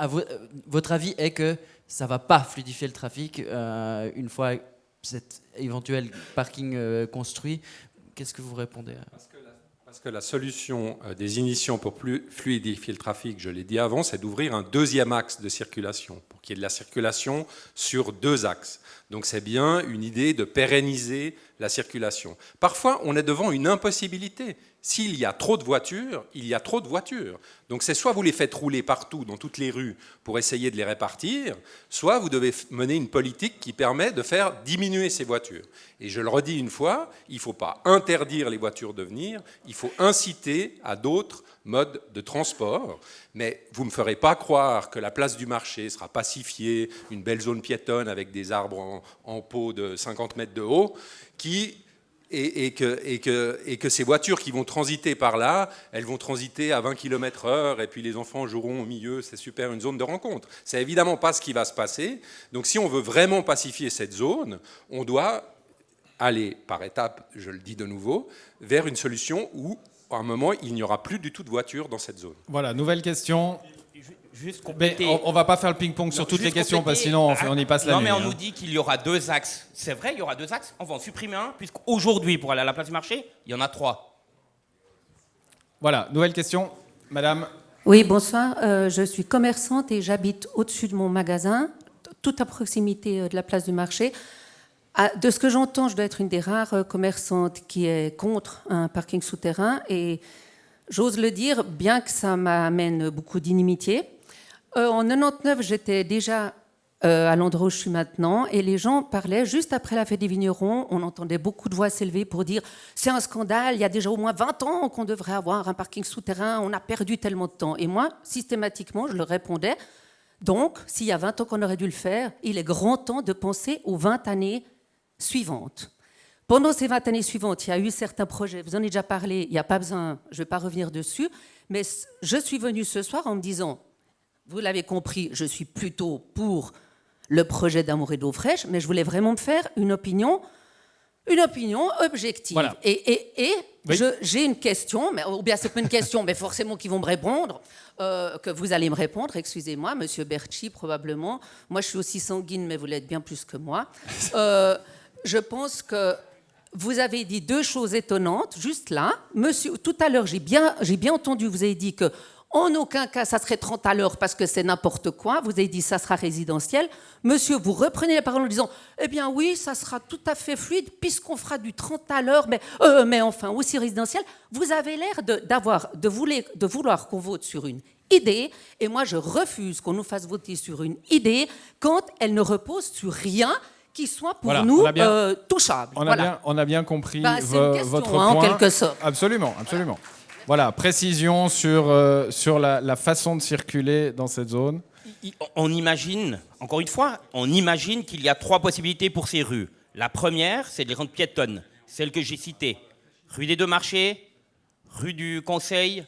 votre avis est que ça ne va pas fluidifier le trafic une fois cet éventuel parking construit? Qu'est-ce que vous répondez
Parce que la solution des initiants pour fluidifier le trafic, je l'ai dit avant, c'est d'ouvrir un deuxième axe de circulation, pour qu'il y ait de la circulation sur deux axes. Donc c'est bien une idée de pérenniser la circulation. Parfois, on est devant une impossibilité. S'il y a trop de voitures, il y a trop de voitures. Donc c'est soit vous les faites rouler partout, dans toutes les rues, pour essayer de les répartir, soit vous devez mener une politique qui permet de faire diminuer ces voitures. Et je le redis une fois, il ne faut pas interdire les voitures de venir, il faut inciter à d'autres modes de transport. Mais vous ne me ferez pas croire que la place du marché sera pacifiée, une belle zone piétonne avec des arbres en pot de 50 mètres de haut, et que ces voitures qui vont transiter par là, elles vont transiter à 20 km/h, et puis les enfants joueront au milieu, c'est super, une zone de rencontre. C'est évidemment pas ce qui va se passer. Donc si on veut vraiment pacifier cette zone, on doit aller par étapes, je le dis de nouveau, vers une solution où, à un moment, il n'y aura plus du tout de voitures dans cette zone.
Voilà, nouvelle question. Mais on ne va pas faire le ping-pong sur toutes les questions, parce que sinon on y passe la nuit.
Non, mais on nous dit qu'il y aura deux axes. C'est vrai, il y aura deux axes. On va en supprimer un, puisqu'aujourd'hui, pour aller à la place du marché, il y en a 3.
Voilà, nouvelle question, madame.
Oui, bonsoir. Je suis commerçante et j'habite au-dessus de mon magasin, tout à proximité de la place du marché. De ce que j'entends, je dois être une des rares commerçantes qui est contre un parking souterrain. Et j'ose le dire, bien que ça m'amène beaucoup d'inimitié. En 99, j'étais déjà à l'endroit où je suis maintenant, et les gens parlaient, juste après la fête des vignerons, on entendait beaucoup de voix s'élever pour dire « c'est un scandale, il y a déjà au moins 20 ans qu'on devrait avoir un parking souterrain, on a perdu tellement de temps ». Et moi, systématiquement, je leur répondais « donc, s'il y a 20 ans qu'on aurait dû le faire, il est grand temps de penser aux 20 années suivantes ». Pendant ces 20 années suivantes, il y a eu certains projets, vous en avez déjà parlé, il n'y a pas besoin, je ne vais pas revenir dessus, mais je suis venue ce soir en me disant, vous l'avez compris, je suis plutôt pour le projet d'Amour et d'eau fraîche, mais je voulais vraiment me faire une opinion objective.
Voilà.
Et
oui.
J'ai une question, ou bien c'est pas une question, mais forcément qu'ils vont me répondre, que vous allez me répondre, excusez-moi, Monsieur Berchi probablement. Moi, je suis aussi sanguine, mais vous l'êtes bien plus que moi. Je pense que vous avez dit deux choses étonnantes, juste là. Monsieur, tout à l'heure, j'ai bien entendu, vous avez dit que En aucun cas, ça serait 30 à l'heure parce que c'est n'importe quoi. Vous avez dit ça sera résidentiel. Monsieur, vous reprenez la parole en disant eh bien oui, ça sera tout à fait fluide puisqu'on fera du 30 à l'heure, mais enfin aussi résidentiel. Vous avez l'air de vouloir qu'on vote sur une idée, et moi je refuse qu'on nous fasse voter sur une idée quand elle ne repose sur rien qui soit pour nous touchable.
On a bien compris
c'est une question,
votre point.
en quelque sorte.
Absolument. Voilà, précision sur la façon de circuler dans cette zone.
On imagine, encore une fois, qu'il y a 3 possibilités pour ces rues. La première, c'est de les rendre piétonnes, celles que j'ai citées. Rue des Deux Marchés, rue du Conseil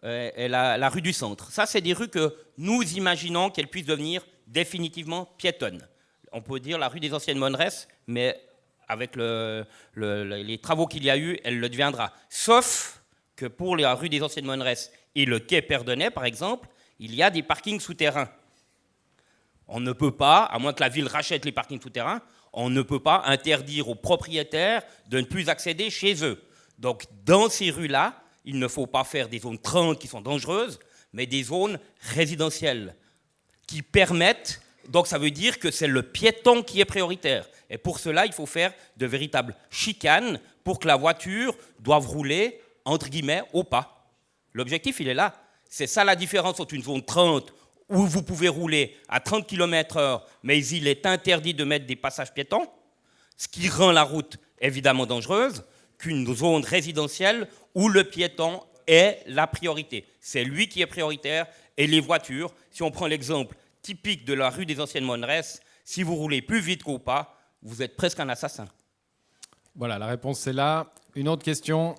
et la rue du Centre. Ça, c'est des rues que nous imaginons qu'elles puissent devenir définitivement piétonnes. On peut dire la rue des Anciennes Monneresses, mais avec les travaux qu'il y a eu, elle le deviendra. Sauf que pour la rue des Anciennes Monneresses et le quai Perdonnet, par exemple, il y a des parkings souterrains. On ne peut pas, à moins que la ville rachète les parkings souterrains, on ne peut pas interdire aux propriétaires de ne plus accéder chez eux. Donc, dans ces rues-là, il ne faut pas faire des zones 30 qui sont dangereuses, mais des zones résidentielles qui permettent. Donc, ça veut dire que c'est le piéton qui est prioritaire. Et pour cela, il faut faire de véritables chicanes pour que la voiture doive rouler entre guillemets, au pas. L'objectif, il est là. C'est ça la différence entre une zone 30 où vous pouvez rouler à 30 km/h, mais il est interdit de mettre des passages piétons, ce qui rend la route évidemment dangereuse, qu'une zone résidentielle où le piéton est la priorité. C'est lui qui est prioritaire et les voitures, si on prend l'exemple typique de la rue des Anciennes Monneresses, si vous roulez plus vite qu'au pas, vous êtes presque un assassin.
Voilà, la réponse c'est là. Une autre question?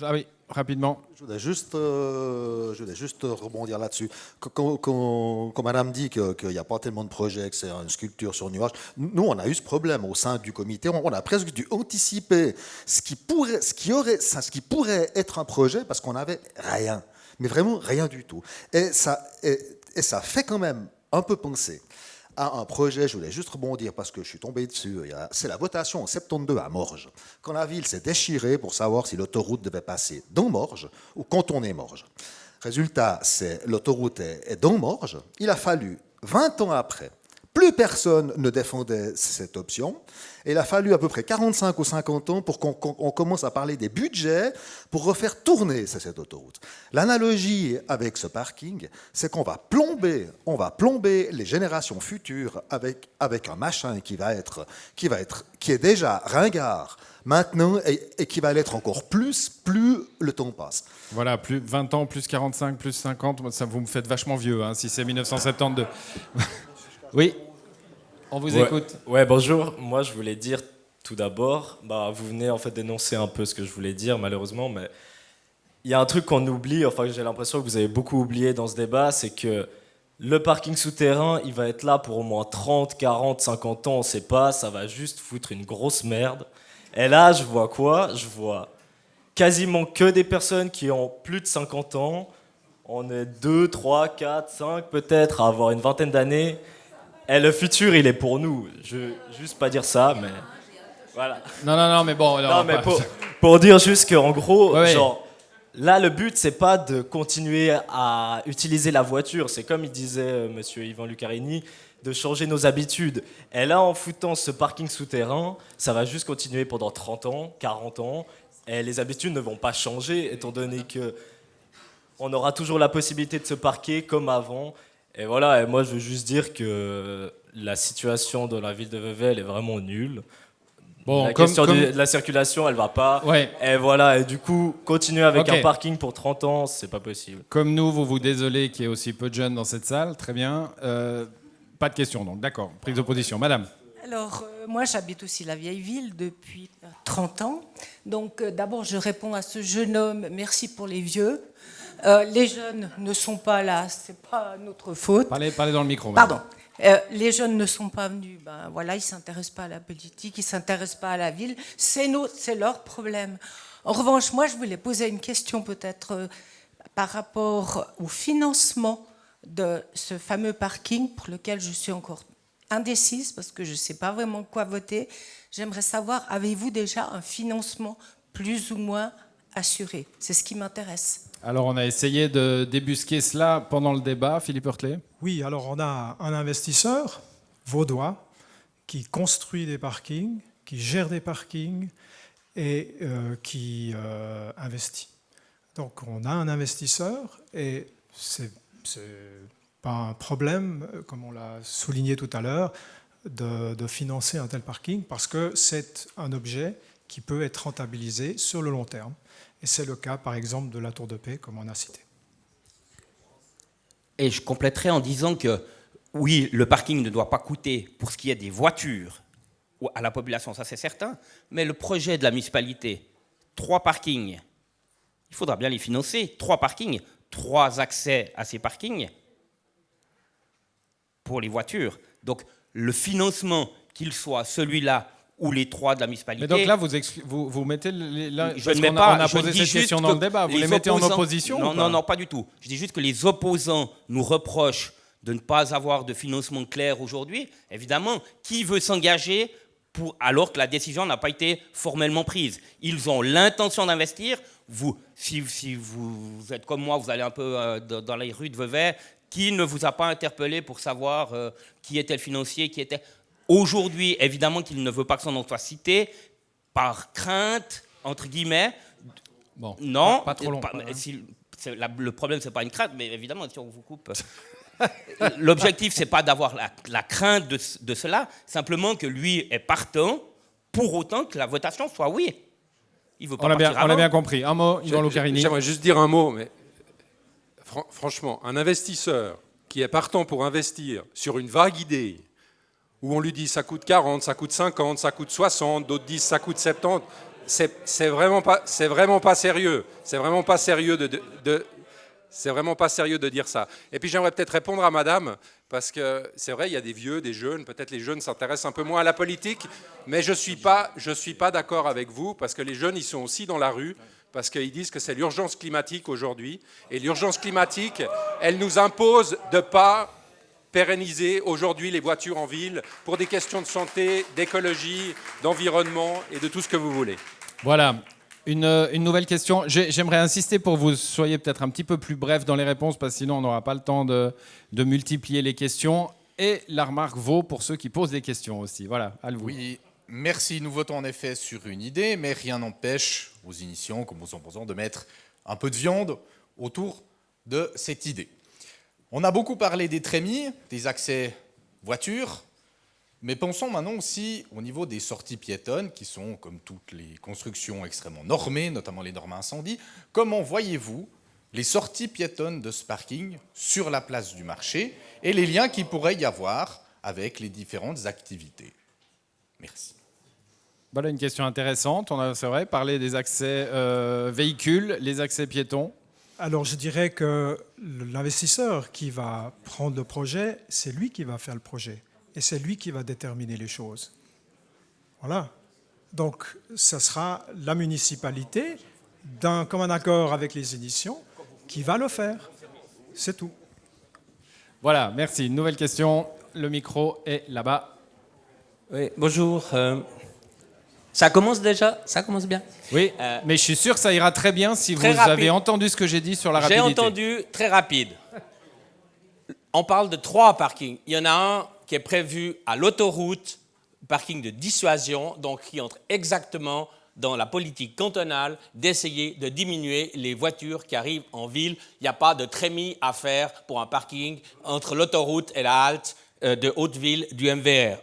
Ah oui, rapidement.
Je voudrais juste rebondir là-dessus. Quand Madame dit qu'il n'y a pas tellement de projets, que c'est une sculpture sur nuage, nous, on a eu ce problème au sein du comité. On a presque dû anticiper ce qui pourrait être un projet parce qu'on n'avait rien. Mais vraiment rien du tout. Et ça fait quand même un peu penser à un projet, je voulais juste rebondir parce que je suis tombé dessus, c'est la votation en 72 à Morges, quand la ville s'est déchirée pour savoir si l'autoroute devait passer dans Morges ou contourner Morges. Résultat, l'autoroute est dans Morges, il a fallu 20 ans après, plus personne ne défendait cette option, et il a fallu à peu près 45 ou 50 ans pour qu'on commence à parler des budgets pour refaire tourner cette autoroute. L'analogie avec ce parking, c'est qu'on va plomber les générations futures avec un machin qui est déjà ringard maintenant et qui va l'être encore plus le temps passe.
Voilà, plus 20 ans, plus 45, plus 50, ça vous me faites vachement vieux, hein, si c'est 1972. Oui. On vous écoute.
Ouais, bonjour. Moi, je voulais dire tout d'abord, vous venez en fait d'énoncer un peu ce que je voulais dire, malheureusement, mais il y a un truc qu'on oublie, enfin j'ai l'impression que vous avez beaucoup oublié dans ce débat, c'est que le parking souterrain, il va être là pour au moins 30, 40, 50 ans, on ne sait pas, ça va juste foutre une grosse merde. Et là, je vois quoi? Je vois quasiment que des personnes qui ont plus de 50 ans. On est 2, 3, 4, 5 peut-être à avoir une vingtaine d'années. Et le futur, il est pour nous. Je veux juste pas dire ça, mais voilà.
Non, mais bon.
Non, mais pour dire juste qu'en gros, genre, là, le but, c'est pas de continuer à utiliser la voiture. C'est comme il disait monsieur Yvan Lucarini, de changer nos habitudes. Et là, en foutant ce parking souterrain, ça va juste continuer pendant 30 ans, 40 ans. Et les habitudes ne vont pas changer, étant donné que on aura toujours la possibilité de se parquer comme avant. Et voilà, et moi je veux juste dire que la situation dans la ville de Vevey, elle est vraiment nulle. Bon, la question de la circulation, elle va pas. Ouais. Et voilà, et du coup, continuer avec un parking pour 30 ans, c'est pas possible.
Comme nous, vous vous désolez qu'il y ait aussi peu de jeunes dans cette salle, très bien. Pas de questions donc, d'accord. Prise de position, madame.
Alors, moi j'habite aussi la vieille ville depuis 30 ans. Donc d'abord je réponds à ce jeune homme, merci pour les vieux. Les jeunes ne sont pas là, c'est pas notre faute.
Parlez dans le micro. Madame.
Pardon. Les jeunes ne sont pas venus. Ben voilà, ils s'intéressent pas à la politique, ils s'intéressent pas à la ville. C'est leur problème. En revanche, moi, je voulais poser une question peut-être par rapport au financement de ce fameux parking pour lequel je suis encore indécise parce que je ne sais pas vraiment quoi voter. J'aimerais savoir, avez-vous déjà un financement plus ou moins assurée. C'est ce qui m'intéresse.
Alors, on a essayé de débusquer cela pendant le débat. Philippe Heurtelet ?
Oui, alors on a un investisseur vaudois qui construit des parkings, qui gère des parkings et qui investit. Donc on a un investisseur et c'est pas un problème, comme on l'a souligné tout à l'heure, de financer un tel parking parce que c'est un objet qui peut être rentabilisé sur le long terme. Et c'est le cas, par exemple, de la Tour de Paix, comme on a cité.
Et je compléterai en disant que, oui, le parking ne doit pas coûter, pour ce qui est des voitures, à la population, ça c'est certain, mais le projet de la municipalité, 3 parkings, il faudra bien les financer, 3 parkings, 3 accès à ces parkings pour les voitures. Donc, le financement, qu'il soit celui-là ou les 3 de la municipalité.
Mais donc là, vous mettez...
Je ne mets pas,
on a posé cette question dans le débat. Vous les mettez en opposition
Non, pas du tout. Je dis juste que les opposants nous reprochent de ne pas avoir de financement clair aujourd'hui. Évidemment, qui veut s'engager alors que la décision n'a pas été formellement prise? Ils ont l'intention d'investir. Vous, si vous êtes comme moi, vous allez un peu dans les rues de Vevey, qui ne vous a pas interpellé pour savoir qui était le financier, qui était... Aujourd'hui, évidemment qu'il ne veut pas que son nom soit cité, par crainte, entre guillemets.
Bon,
non,
pas trop long.
Le problème, ce n'est pas une crainte, mais évidemment, si on vous coupe... L'objectif, ce n'est pas d'avoir la crainte de cela, simplement que lui est partant, pour autant que la votation soit oui. Il veut pas partir avant.
On l'a bien compris. Un mot, Yvan Lucarini.
J'aimerais juste dire un mot, mais franchement, un investisseur qui est partant pour investir sur une vague idée, où on lui dit ça coûte 40, ça coûte 50, ça coûte 60, d'autres disent ça coûte 70, c'est vraiment pas sérieux. C'est vraiment pas sérieux c'est vraiment pas sérieux de dire ça. Et puis j'aimerais peut-être répondre à madame, parce que c'est vrai, il y a des vieux, des jeunes, peut-être les jeunes s'intéressent un peu moins à la politique, mais je suis pas d'accord avec vous, parce que les jeunes, ils sont aussi dans la rue, parce qu'ils disent que c'est l'urgence climatique aujourd'hui, et l'urgence climatique, elle nous impose de ne pas pérenniser aujourd'hui les voitures en ville pour des questions de santé, d'écologie, d'environnement et de tout ce que vous voulez.
Voilà. Une nouvelle question. J'aimerais insister pour que vous soyez peut-être un petit peu plus bref dans les réponses, parce que sinon on n'aura pas le temps de multiplier les questions. Et la remarque vaut pour ceux qui posent des questions aussi. Voilà, à vous.
Oui, merci. Nous votons en effet sur une idée, mais rien n'empêche aux initiants comme aux opposants de mettre un peu de viande autour de cette idée. On a beaucoup parlé des trémies, des accès voitures, mais pensons maintenant aussi au niveau des sorties piétonnes, qui sont, comme toutes les constructions, extrêmement normées, notamment les normes incendie. Comment voyez-vous les sorties piétonnes de ce parking sur la place du marché et les liens qu'il pourrait y avoir avec les différentes activités? Merci.
Voilà une question intéressante. On a, c'est vrai, parlé des accès véhicules, les accès piétons.
Alors je dirais que l'investisseur qui va prendre le projet, c'est lui qui va faire le projet. Et c'est lui qui va déterminer les choses. Voilà. Donc, ce sera la municipalité, d'un commun accord avec les éditions, qui va le faire. C'est tout.
Voilà, merci. Nouvelle question. Le micro est là-bas.
Oui, bonjour. Ça commence déjà? Ça commence bien?
Oui, mais je suis sûr que ça ira très bien si vous avez entendu ce que j'ai dit sur la rapidité.
J'ai entendu, très rapide. On parle de 3 parkings. Il y en a un qui est prévu à l'autoroute, parking de dissuasion, donc qui entre exactement dans la politique cantonale d'essayer de diminuer les voitures qui arrivent en ville. Il n'y a pas de trémie à faire pour un parking entre l'autoroute et la halte de Hauteville du MVR.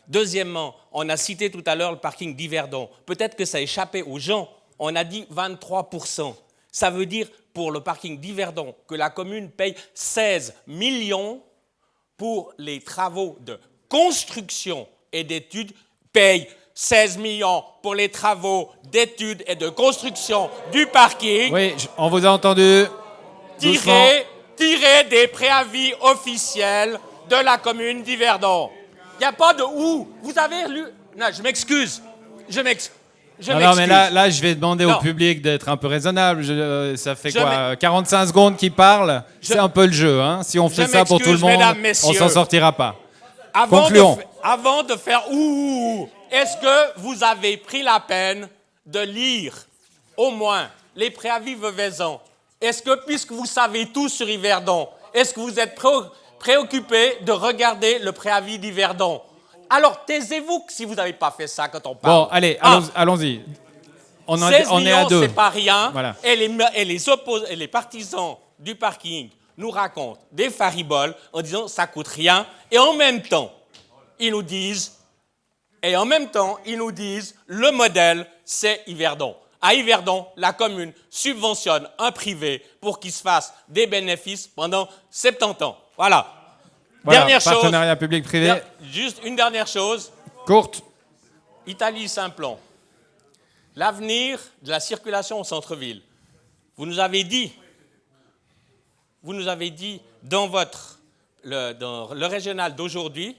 Deuxièmement, on a cité tout à l'heure le parking d'Yverdon. Peut-être que ça a échappé aux gens. On a dit 23%. Ça veut dire pour le parking d'Yverdon que la commune paye 16 millions pour les travaux de construction et d'études, paye 16 millions pour les travaux d'études et de construction du parking.
Oui, on vous a entendu.
Tiré des préavis officiels de la commune d'Yverdon. Il n'y a pas de où. Vous avez lu... Non, je m'excuse.
Non, mais là, je vais demander au public d'être un peu raisonnable. Ça fait 45 secondes qu'il parle. C'est un peu le jeu. Hein. Si on fait ça pour tout le monde, on s'en sortira pas. Concluons.
Avant de faire est-ce que vous avez pris la peine de lire au moins les préavis Veuvezan. Est-ce que, puisque vous savez tout sur Yverdon, est-ce que vous êtes préoccupé de regarder le préavis d'Yverdon? Alors, taisez-vous si vous n'avez pas fait ça quand on parle.
Bon, allez, allons-y. On
16
est à
millions,
2.
c'est pas rien.
Voilà.
Et les partisans du parking nous racontent des fariboles en disant ça coûte rien. Et en même temps, ils nous disent le modèle, c'est Yverdon. À Yverdon, la commune subventionne un privé pour qu'il se fasse des bénéfices pendant 70 ans. Voilà. Dernière
partenariat public-privé.
Juste une dernière chose.
Courte.
Italie Simplon. L'avenir de la circulation au centre-ville. Vous nous avez dit dans le régional d'aujourd'hui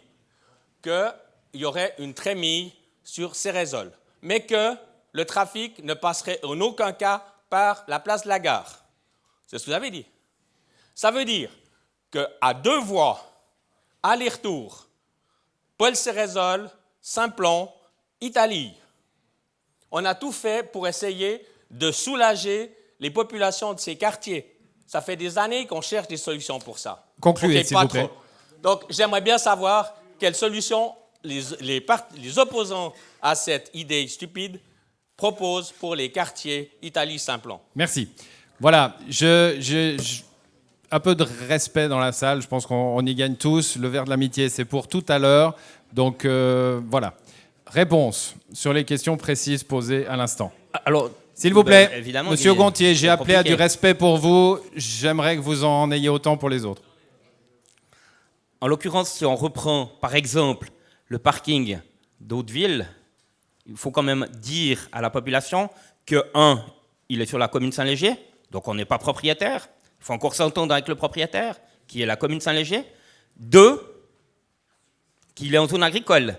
qu'il y aurait une trémie sur Cérézole, mais que le trafic ne passerait en aucun cas par la place de la gare. C'est ce que vous avez dit. Ça veut dire qu'à 2 voies, aller-retour, Paul Cérézole, Simplon, Italie, on a tout fait pour essayer de soulager les populations de ces quartiers. Ça fait des années qu'on cherche des solutions pour ça.
Concluez, s'il vous plaît.
Donc, j'aimerais bien savoir quelles solutions les opposants à cette idée stupide proposent pour les quartiers Italie-Simplon.
Merci. Voilà, un peu de respect dans la salle, je pense qu'on y gagne tous. Le verre de l'amitié, c'est pour tout à l'heure. Donc, voilà. Réponse sur les questions précises posées à l'instant.
Alors,
s'il vous plaît,
évidemment,
Monsieur Gontier, j'ai appelé à du
compliqué.
respect pour vous. J'aimerais que vous en ayez autant pour les autres.
En l'occurrence, si on reprend par exemple le parking d'Hauteville, il faut quand même dire à la population que, 1, il est sur la commune Saint-Léger, donc on n'est pas propriétaire. Il faut encore s'entendre avec le propriétaire, qui est la commune Saint-Léger. 2, qu'il est en zone agricole.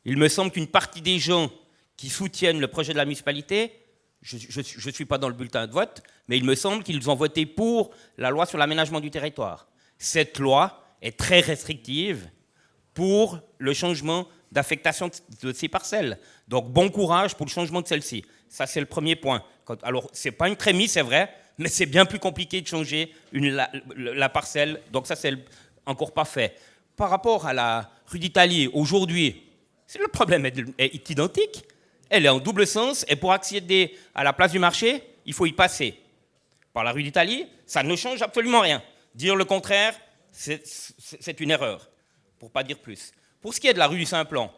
Il me semble qu'une partie des gens qui soutiennent le projet de la municipalité, je ne suis pas dans le bulletin de vote, mais il me semble qu'ils ont voté pour la loi sur l'aménagement du territoire. Cette loi est très restrictive pour le changement d'affectation de ces parcelles. Donc bon courage pour le changement de celle-ci. Ça, c'est le premier point. Alors, ce n'est pas une trémie, c'est vrai, mais c'est bien plus compliqué de changer la parcelle. Donc ça, c'est encore pas fait. Par rapport à la rue d'Italie, aujourd'hui, le problème est identique. Elle est en double sens, et pour accéder à la place du marché, il faut y passer. Par la rue d'Italie, ça ne change absolument rien. Dire le contraire, c'est une erreur, pour ne pas dire plus. Pour ce qui est de la rue du Simplon,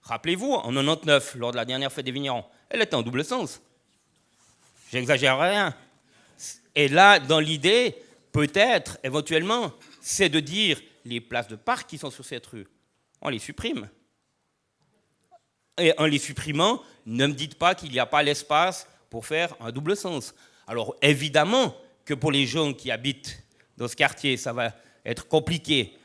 rappelez-vous, en 99, lors de la dernière fête des vignerons, elle était en double sens. J'exagère rien. Et là, dans l'idée, peut-être, éventuellement, c'est de dire les places de parc qui sont sur cette rue, on les supprime. Et en les supprimant, ne me dites pas qu'il n'y a pas l'espace pour faire un double sens. Alors évidemment que pour les gens qui habitent dans ce quartier, ça va être compliqué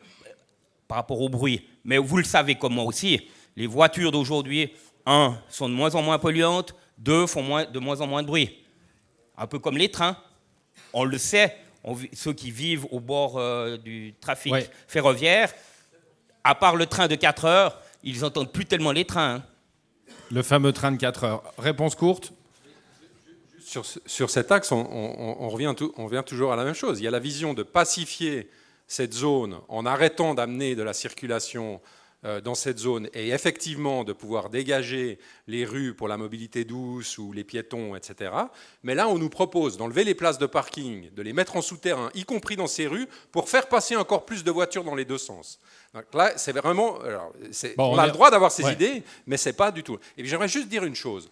par rapport au bruit. Mais vous le savez comme moi aussi, les voitures d'aujourd'hui, 1, sont de moins en moins polluantes, 2, font de moins en moins de bruit. Un peu comme les trains. On le sait, ceux qui vivent au bord du trafic ferroviaire, à part le train de 4 heures, ils n'entendent plus tellement les trains. Hein.
Le fameux train de 4 heures. Réponse courte.
Sur cet axe, on revient toujours à la même chose. Il y a la vision de pacifier cette zone en arrêtant d'amener de la circulation dans cette zone et effectivement de pouvoir dégager les rues pour la mobilité douce ou les piétons, etc. Mais là, on nous propose d'enlever les places de parking, de les mettre en souterrain, y compris dans ces rues, pour faire passer encore plus de voitures dans les deux sens. Donc là, c'est vraiment... Alors, on a le droit d'avoir ces idées, mais ce n'est pas du tout. Et puis, j'aimerais juste dire une chose.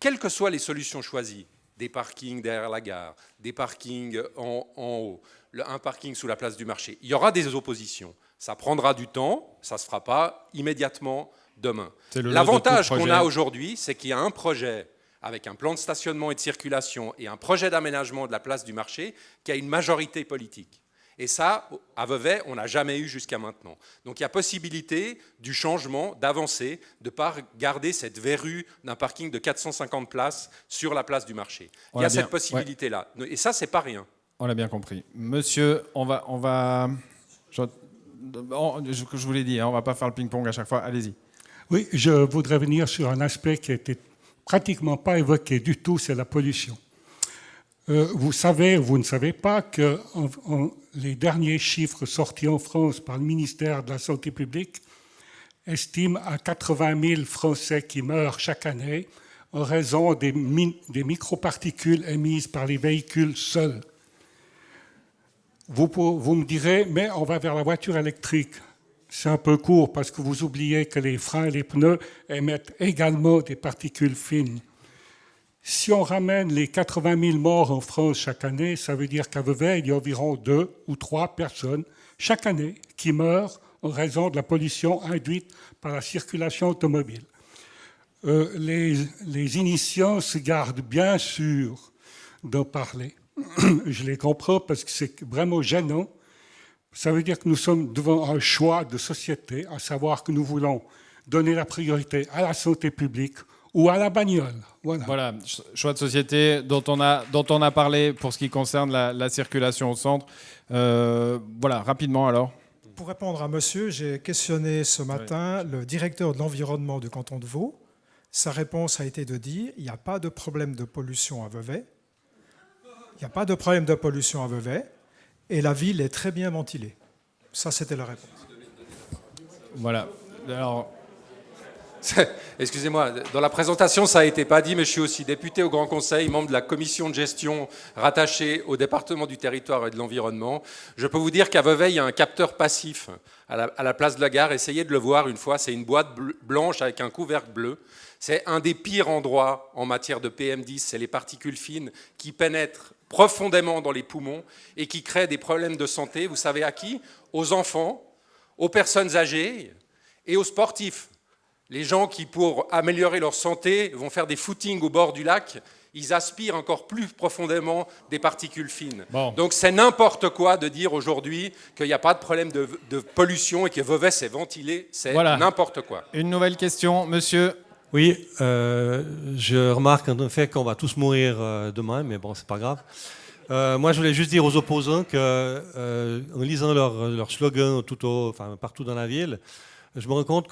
Quelles que soient les solutions choisies, des parkings derrière la gare, des parkings en haut, un parking sous la place du marché, il y aura des oppositions. Ça prendra du temps, ça ne se fera pas immédiatement demain. L'avantage qu'on a aujourd'hui, c'est qu'il y a un projet avec un plan de stationnement et de circulation et un projet d'aménagement de la place du marché qui a une majorité politique. Et ça, à Vevey, on n'a jamais eu jusqu'à maintenant. Donc il y a possibilité du changement, d'avancer, de ne pas garder cette verrue d'un parking de 450 places sur la place du marché. Il y a cette possibilité-là. Et ça, c'est pas rien.
On l'a bien compris. Monsieur, je vous l'ai dit, on ne va pas faire le ping-pong à chaque fois. Allez-y.
Oui, je voudrais venir sur un aspect qui n'était pratiquement pas évoqué du tout, c'est la pollution. Vous savez, vous ne savez pas que les derniers chiffres sortis en France par le ministère de la Santé publique estiment à 80 000 Français qui meurent chaque année en raison des microparticules émises par les véhicules seuls. Vous me direz, mais on va vers la voiture électrique. C'est un peu court parce que vous oubliez que les freins et les pneus émettent également des particules fines. Si on ramène les 80 000 morts en France chaque année, ça veut dire qu'à Vevey, il y a environ 2 ou 3 personnes chaque année qui meurent en raison de la pollution induite par la circulation automobile. Les initiants se gardent bien sûr d'en parler. Je les comprends parce que c'est vraiment gênant. Ça veut dire que nous sommes devant un choix de société, à savoir que nous voulons donner la priorité à la santé publique ou à la bagnole.
Voilà, choix de société dont on a parlé pour ce qui concerne la circulation au centre. Voilà, rapidement alors.
Pour répondre à monsieur, j'ai questionné ce matin le directeur de l'environnement du canton de Vaud. Sa réponse a été de dire il n'y a pas de problème de pollution à Vevey. Il n'y a pas de problème de pollution à Vevey et la ville est très bien ventilée. Ça, c'était la réponse.
Voilà. Alors...
Excusez-moi, dans la présentation, ça n'a été pas dit, mais je suis aussi député au Grand Conseil, membre de la commission de gestion rattachée au département du territoire et de l'environnement. Je peux vous dire qu'à Vevey, il y a un capteur passif à la place de la gare. Essayez de le voir une fois. C'est une boîte blanche avec un couvercle bleu. C'est un des pires endroits en matière de PM10. C'est les particules fines qui pénètrent profondément dans les poumons et qui créent des problèmes de santé. Vous savez à qui? Aux enfants, aux personnes âgées et aux sportifs. Les gens qui, pour améliorer leur santé, vont faire des footings au bord du lac, ils aspirent encore plus profondément des particules fines. Bon. Donc c'est n'importe quoi de dire aujourd'hui qu'il n'y a pas de problème de pollution et que Vevey s'est ventilé, c'est n'importe quoi.
Une nouvelle question, monsieur.
Oui, je remarque en effet qu'on va tous mourir demain, mais bon, c'est pas grave. Moi, je voulais juste dire aux opposants que, en lisant leur slogan partout dans la ville, je me rends compte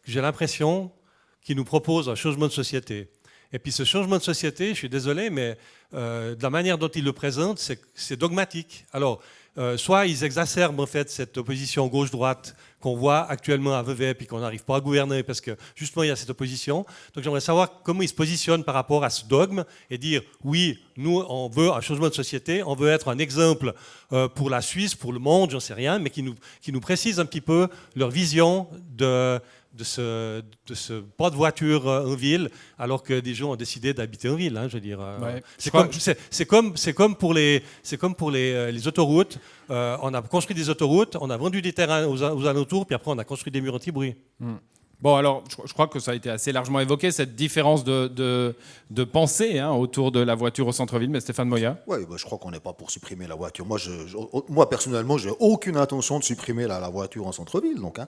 j'ai l'impression qu'ils nous proposent un changement de société. Et puis ce changement de société, je suis désolé, mais de la manière dont ils le présentent, c'est dogmatique. Alors, soit ils exacerbent en fait cette opposition gauche-droite qu'on voit actuellement à Vevey, puis qu'on n'arrive pas à gouverner parce que justement il y a cette opposition. Donc j'aimerais savoir comment ils se positionnent par rapport à ce dogme et dire oui, nous on veut un changement de société, on veut être un exemple pour la Suisse, pour le monde, j'en sais rien, mais qui nous précisent un petit peu leur vision de ce pas de voiture en ville, alors que des gens ont décidé d'habiter en ville. Je veux dire, c'est comme pour les autoroutes. On a construit des autoroutes, on a vendu des terrains aux alentours, puis après on a construit des murs anti-bruit.
Bon, alors, je crois que ça a été assez largement évoqué, cette différence de pensée autour de la voiture au centre-ville. Mais Stéphane Moya.
Oui, je crois qu'on n'est pas pour supprimer la voiture. Moi personnellement, j'ai aucune intention de supprimer la voiture en centre-ville. Donc,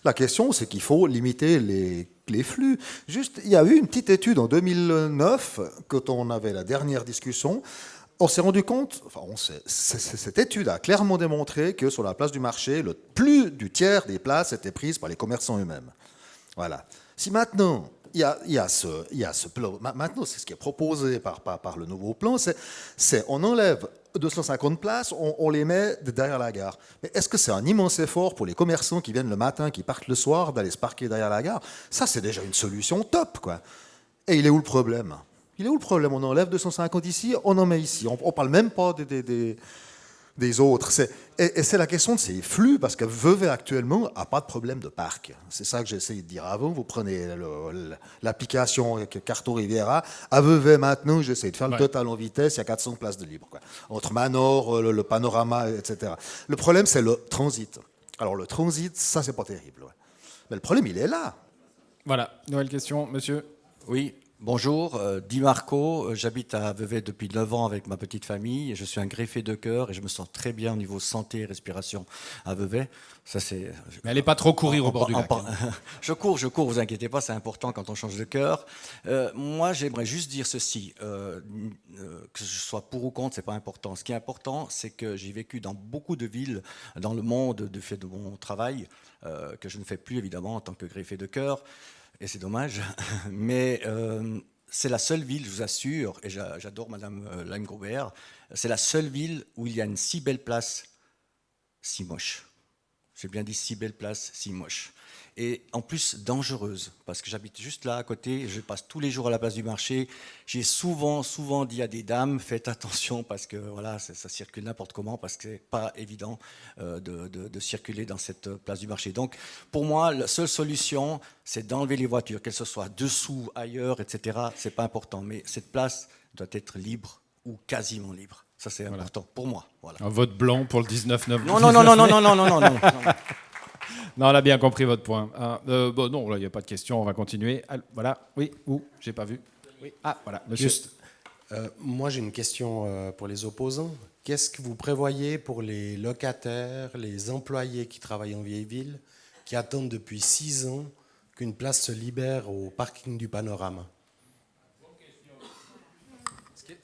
la question, c'est qu'il faut limiter les flux. Juste, il y a eu une petite étude en 2009, quand on avait la dernière discussion. On s'est rendu compte, cette étude a clairement démontré que sur la place du marché, plus du tiers des places étaient prises par les commerçants eux-mêmes. Voilà. Si maintenant, il y a ce plan, maintenant c'est ce qui est proposé par le nouveau plan, c'est on enlève 250 places, on les met derrière la gare. Mais est-ce que c'est un immense effort pour les commerçants qui viennent le matin, qui partent le soir, d'aller se parquer derrière la gare? Ça, c'est déjà une solution top, quoi. Et il est où le problème? On enlève 250 ici, on en met ici. On ne parle même pas des autres. Et c'est la question de ces flux, parce que Vevey actuellement n'a pas de problème de parc. C'est ça que j'ai essayé de dire avant. Vous prenez l'application Carto Riviera. À Vevey maintenant, j'essaie de faire le total en vitesse, il y a 400 places de libre. Entre Manor, le panorama, etc. Le problème, c'est le transit. Alors le transit, ça, c'est pas terrible. Mais le problème, il est là.
Voilà, nouvelle question, monsieur.
Oui. Bonjour, Di Marco, j'habite à Vevey depuis 9 ans avec ma petite famille. Je suis un greffé de cœur et je me sens très bien au niveau santé et respiration à Vevey. Ça, c'est...
Mais allez pas trop courir au bord du lac.
Je cours, vous inquiétez pas, c'est important quand on change de cœur. Moi, j'aimerais juste dire ceci, que je sois pour ou contre, c'est pas important. Ce qui est important, c'est que j'ai vécu dans beaucoup de villes dans le monde du fait de mon travail, que je ne fais plus évidemment en tant que greffé de cœur. Et c'est dommage, mais c'est la seule ville, je vous assure, et j'adore Madame Lime-Grobert, c'est la seule ville où il y a une si belle place, si moche. J'ai bien dit si belle place, si moche. Et en plus dangereuse, parce que j'habite juste là à côté, je passe tous les jours à la place du marché. J'ai souvent dit à des dames, faites attention parce que voilà, ça circule n'importe comment, parce que c'est pas évident de circuler dans cette place du marché. Donc pour moi, la seule solution, c'est d'enlever les voitures, qu'elles soient dessous, ailleurs, etc. C'est pas important, mais cette place doit être libre ou quasiment libre. Ça c'est important pour moi. Voilà.
Un vote blanc pour le 19 novembre.
Non.
Non, on a bien compris votre point. Bon, non, là, il n'y a pas de question, on va continuer. Voilà, oui, où j'ai pas vu. Oui. Ah, voilà, monsieur.
Juste, moi, j'ai une question pour les opposants. Qu'est-ce que vous prévoyez pour les locataires, les employés qui travaillent en vieille ville, qui attendent depuis 6 ans qu'une place se libère au parking du Panorama?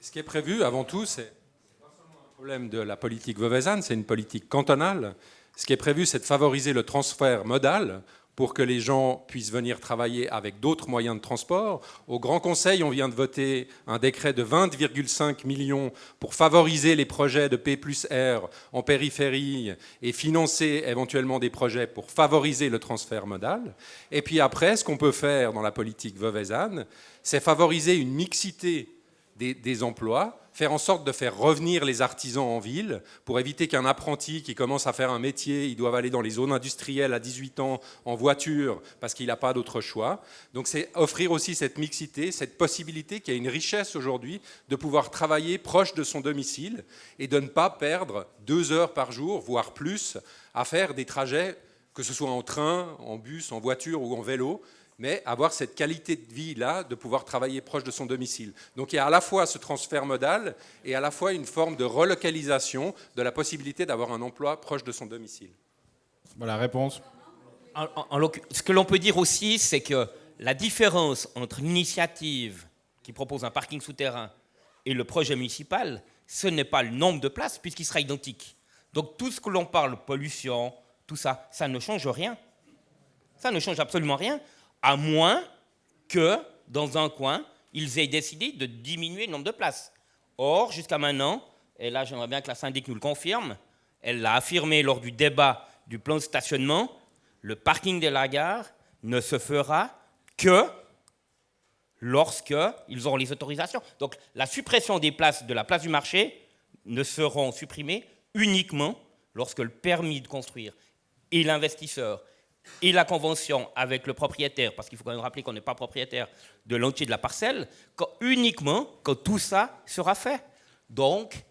Ce qui est prévu, avant tout, c'est pas seulement un problème de la politique veuvezane, c'est une politique cantonale. Ce qui est prévu, c'est de favoriser le transfert modal pour que les gens puissent venir travailler avec d'autres moyens de transport. Au Grand Conseil, on vient de voter un décret de 20,5 millions pour favoriser les projets de P+R en périphérie et financer éventuellement des projets pour favoriser le transfert modal. Et puis après, ce qu'on peut faire dans la politique veuvezane, c'est favoriser une mixité des emplois, faire en sorte de faire revenir les artisans en ville pour éviter qu'un apprenti qui commence à faire un métier, il doive aller dans les zones industrielles à 18 ans en voiture parce qu'il n'a pas d'autre choix. Donc c'est offrir aussi cette mixité, cette possibilité qu'il y a une richesse aujourd'hui de pouvoir travailler proche de son domicile et de ne pas perdre 2 heures par jour, voire plus, à faire des trajets, que ce soit en train, en bus, en voiture ou en vélo, mais avoir cette qualité de vie-là, de pouvoir travailler proche de son domicile. Donc il y a à la fois ce transfert modal et à la fois une forme de relocalisation de la possibilité d'avoir un emploi proche de son domicile.
Voilà, réponse.
Ce que l'on peut dire aussi, c'est que la différence entre l'initiative qui propose un parking souterrain et le projet municipal, ce n'est pas le nombre de places, puisqu'il sera identique. Donc tout ce que l'on parle, pollution, tout ça, ça ne change rien. Ça ne change absolument rien. À moins que, dans un coin, ils aient décidé de diminuer le nombre de places. Or, jusqu'à maintenant, et là j'aimerais bien que la syndic nous le confirme, elle l'a affirmé lors du débat du plan de stationnement, le parking de la gare ne se fera que lorsqu'ils auront les autorisations. Donc la suppression des places de la place du marché ne seront supprimées uniquement lorsque le permis de construire et l'investisseur et la convention avec le propriétaire, parce qu'il faut quand même rappeler qu'on n'est pas propriétaire de l'entier de la parcelle, uniquement quand tout ça sera fait. Donc,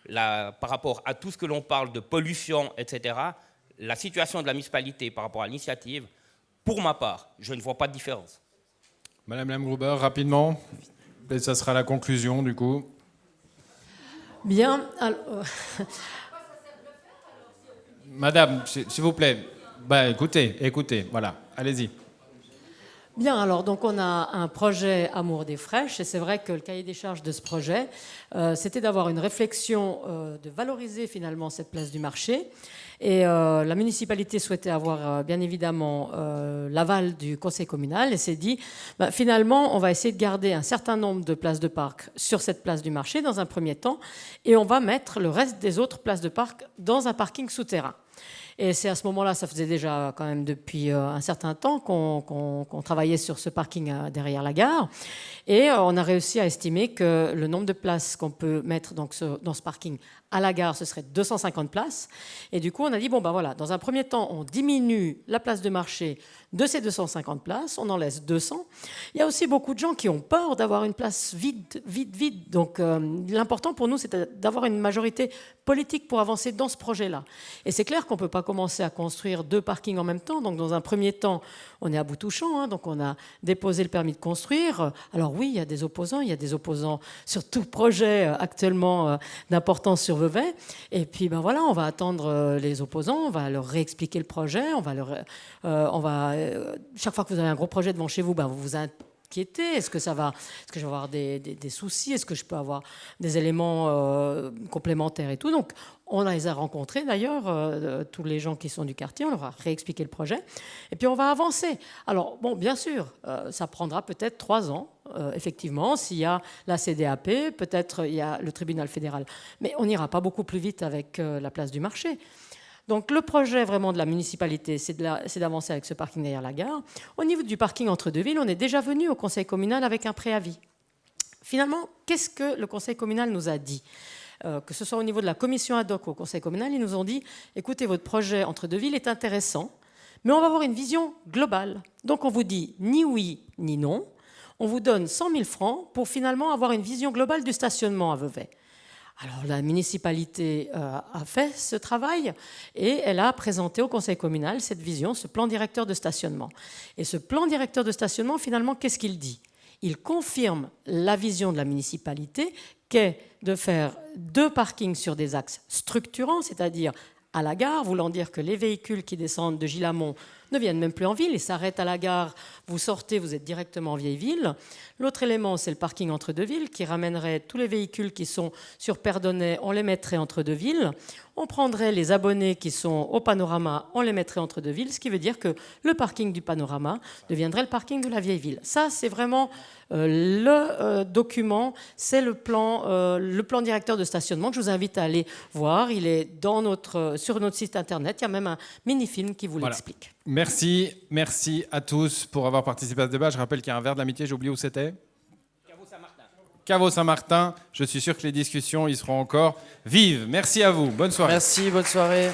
par rapport à tout ce que l'on parle de pollution, etc., la situation de la municipalité par rapport à l'initiative, pour ma part, je ne vois pas de différence.
Madame Lime-Gruber, rapidement, et ça sera la conclusion du coup.
Bien, alors...
Madame, s'il vous plaît. Écoutez, voilà, allez-y.
Bien, alors donc on a un projet Amour des Fraîches et c'est vrai que le cahier des charges de ce projet, c'était d'avoir une réflexion de valoriser finalement cette place du marché et la municipalité souhaitait avoir bien évidemment l'aval du conseil communal et s'est dit finalement on va essayer de garder un certain nombre de places de parc sur cette place du marché dans un premier temps et on va mettre le reste des autres places de parc dans un parking souterrain. Et c'est à ce moment-là, ça faisait déjà quand même depuis un certain temps qu'on travaillait sur ce parking derrière la gare. Et on a réussi à estimer que le nombre de places qu'on peut mettre donc, dans ce parking à la gare, ce serait 250 places. Et du coup, on a dit, dans un premier temps, on diminue la place de marché de ces 250 places, on en laisse 200. Il y a aussi beaucoup de gens qui ont peur d'avoir une place vide. Donc l'important pour nous, c'est d'avoir une majorité politique pour avancer dans ce projet-là. Et c'est clair qu'on ne peut pas commencer à construire 2 parkings en même temps. Donc dans un premier temps, on est à bout touchant, donc on a déposé le permis de construire. Alors oui, il y a des opposants sur tout projet actuellement d'importance sur Vevey. Et puis on va attendre les opposants, on va leur réexpliquer le projet, chaque fois que vous avez un gros projet devant chez vous, vous inquiéter? Est-ce que je vais avoir des soucis? Est-ce que je peux avoir des éléments complémentaires et tout? Donc, on les a rencontrés d'ailleurs, tous les gens qui sont du quartier, on leur a réexpliqué le projet. Et puis on va avancer. Alors, bon, bien sûr, ça prendra peut-être 3 ans, effectivement, s'il y a la CDAP, peut-être il y a le tribunal fédéral. Mais on n'ira pas beaucoup plus vite avec la place du marché. Donc le projet vraiment de la municipalité, c'est d'avancer avec ce parking derrière la gare. Au niveau du parking entre deux villes, on est déjà venu au conseil communal avec un préavis. Finalement, qu'est-ce que le conseil communal nous a dit ? Que ce soit au niveau de la commission ad hoc ou au conseil communal, ils nous ont dit, écoutez, votre projet entre deux villes est intéressant, mais on va avoir une vision globale. Donc on vous dit ni oui ni non, on vous donne 100 000 francs pour finalement avoir une vision globale du stationnement à Vevey. Alors la municipalité a fait ce travail et elle a présenté au conseil communal cette vision, ce plan directeur de stationnement. Et ce plan directeur de stationnement, finalement, qu'est-ce qu'il dit ? Il confirme la vision de la municipalité qu'est de faire 2 parkings sur des axes structurants, c'est-à-dire à la gare, voulant dire que les véhicules qui descendent de Gilhamont ne viennent même plus en ville, ils s'arrêtent à la gare, vous sortez, vous êtes directement en vieille ville. L'autre élément, c'est le parking entre deux villes qui ramènerait tous les véhicules qui sont sur Perdonnet, on les mettrait entre deux villes. On prendrait les abonnés qui sont au Panorama, on les mettrait entre deux villes, ce qui veut dire que le parking du Panorama deviendrait le parking de la vieille ville. Ça, c'est vraiment le document, c'est le plan directeur de stationnement que je vous invite à aller voir. Il est sur notre site internet, il y a même un mini-film qui vous l'explique.
Merci à tous pour avoir participé à ce débat. Je rappelle qu'il y a un verre de l'amitié, j'ai oublié où c'était. Caveau Saint-Martin. Je suis sûr que les discussions y seront encore vives. Merci à vous. Bonne soirée.
Merci, bonne soirée.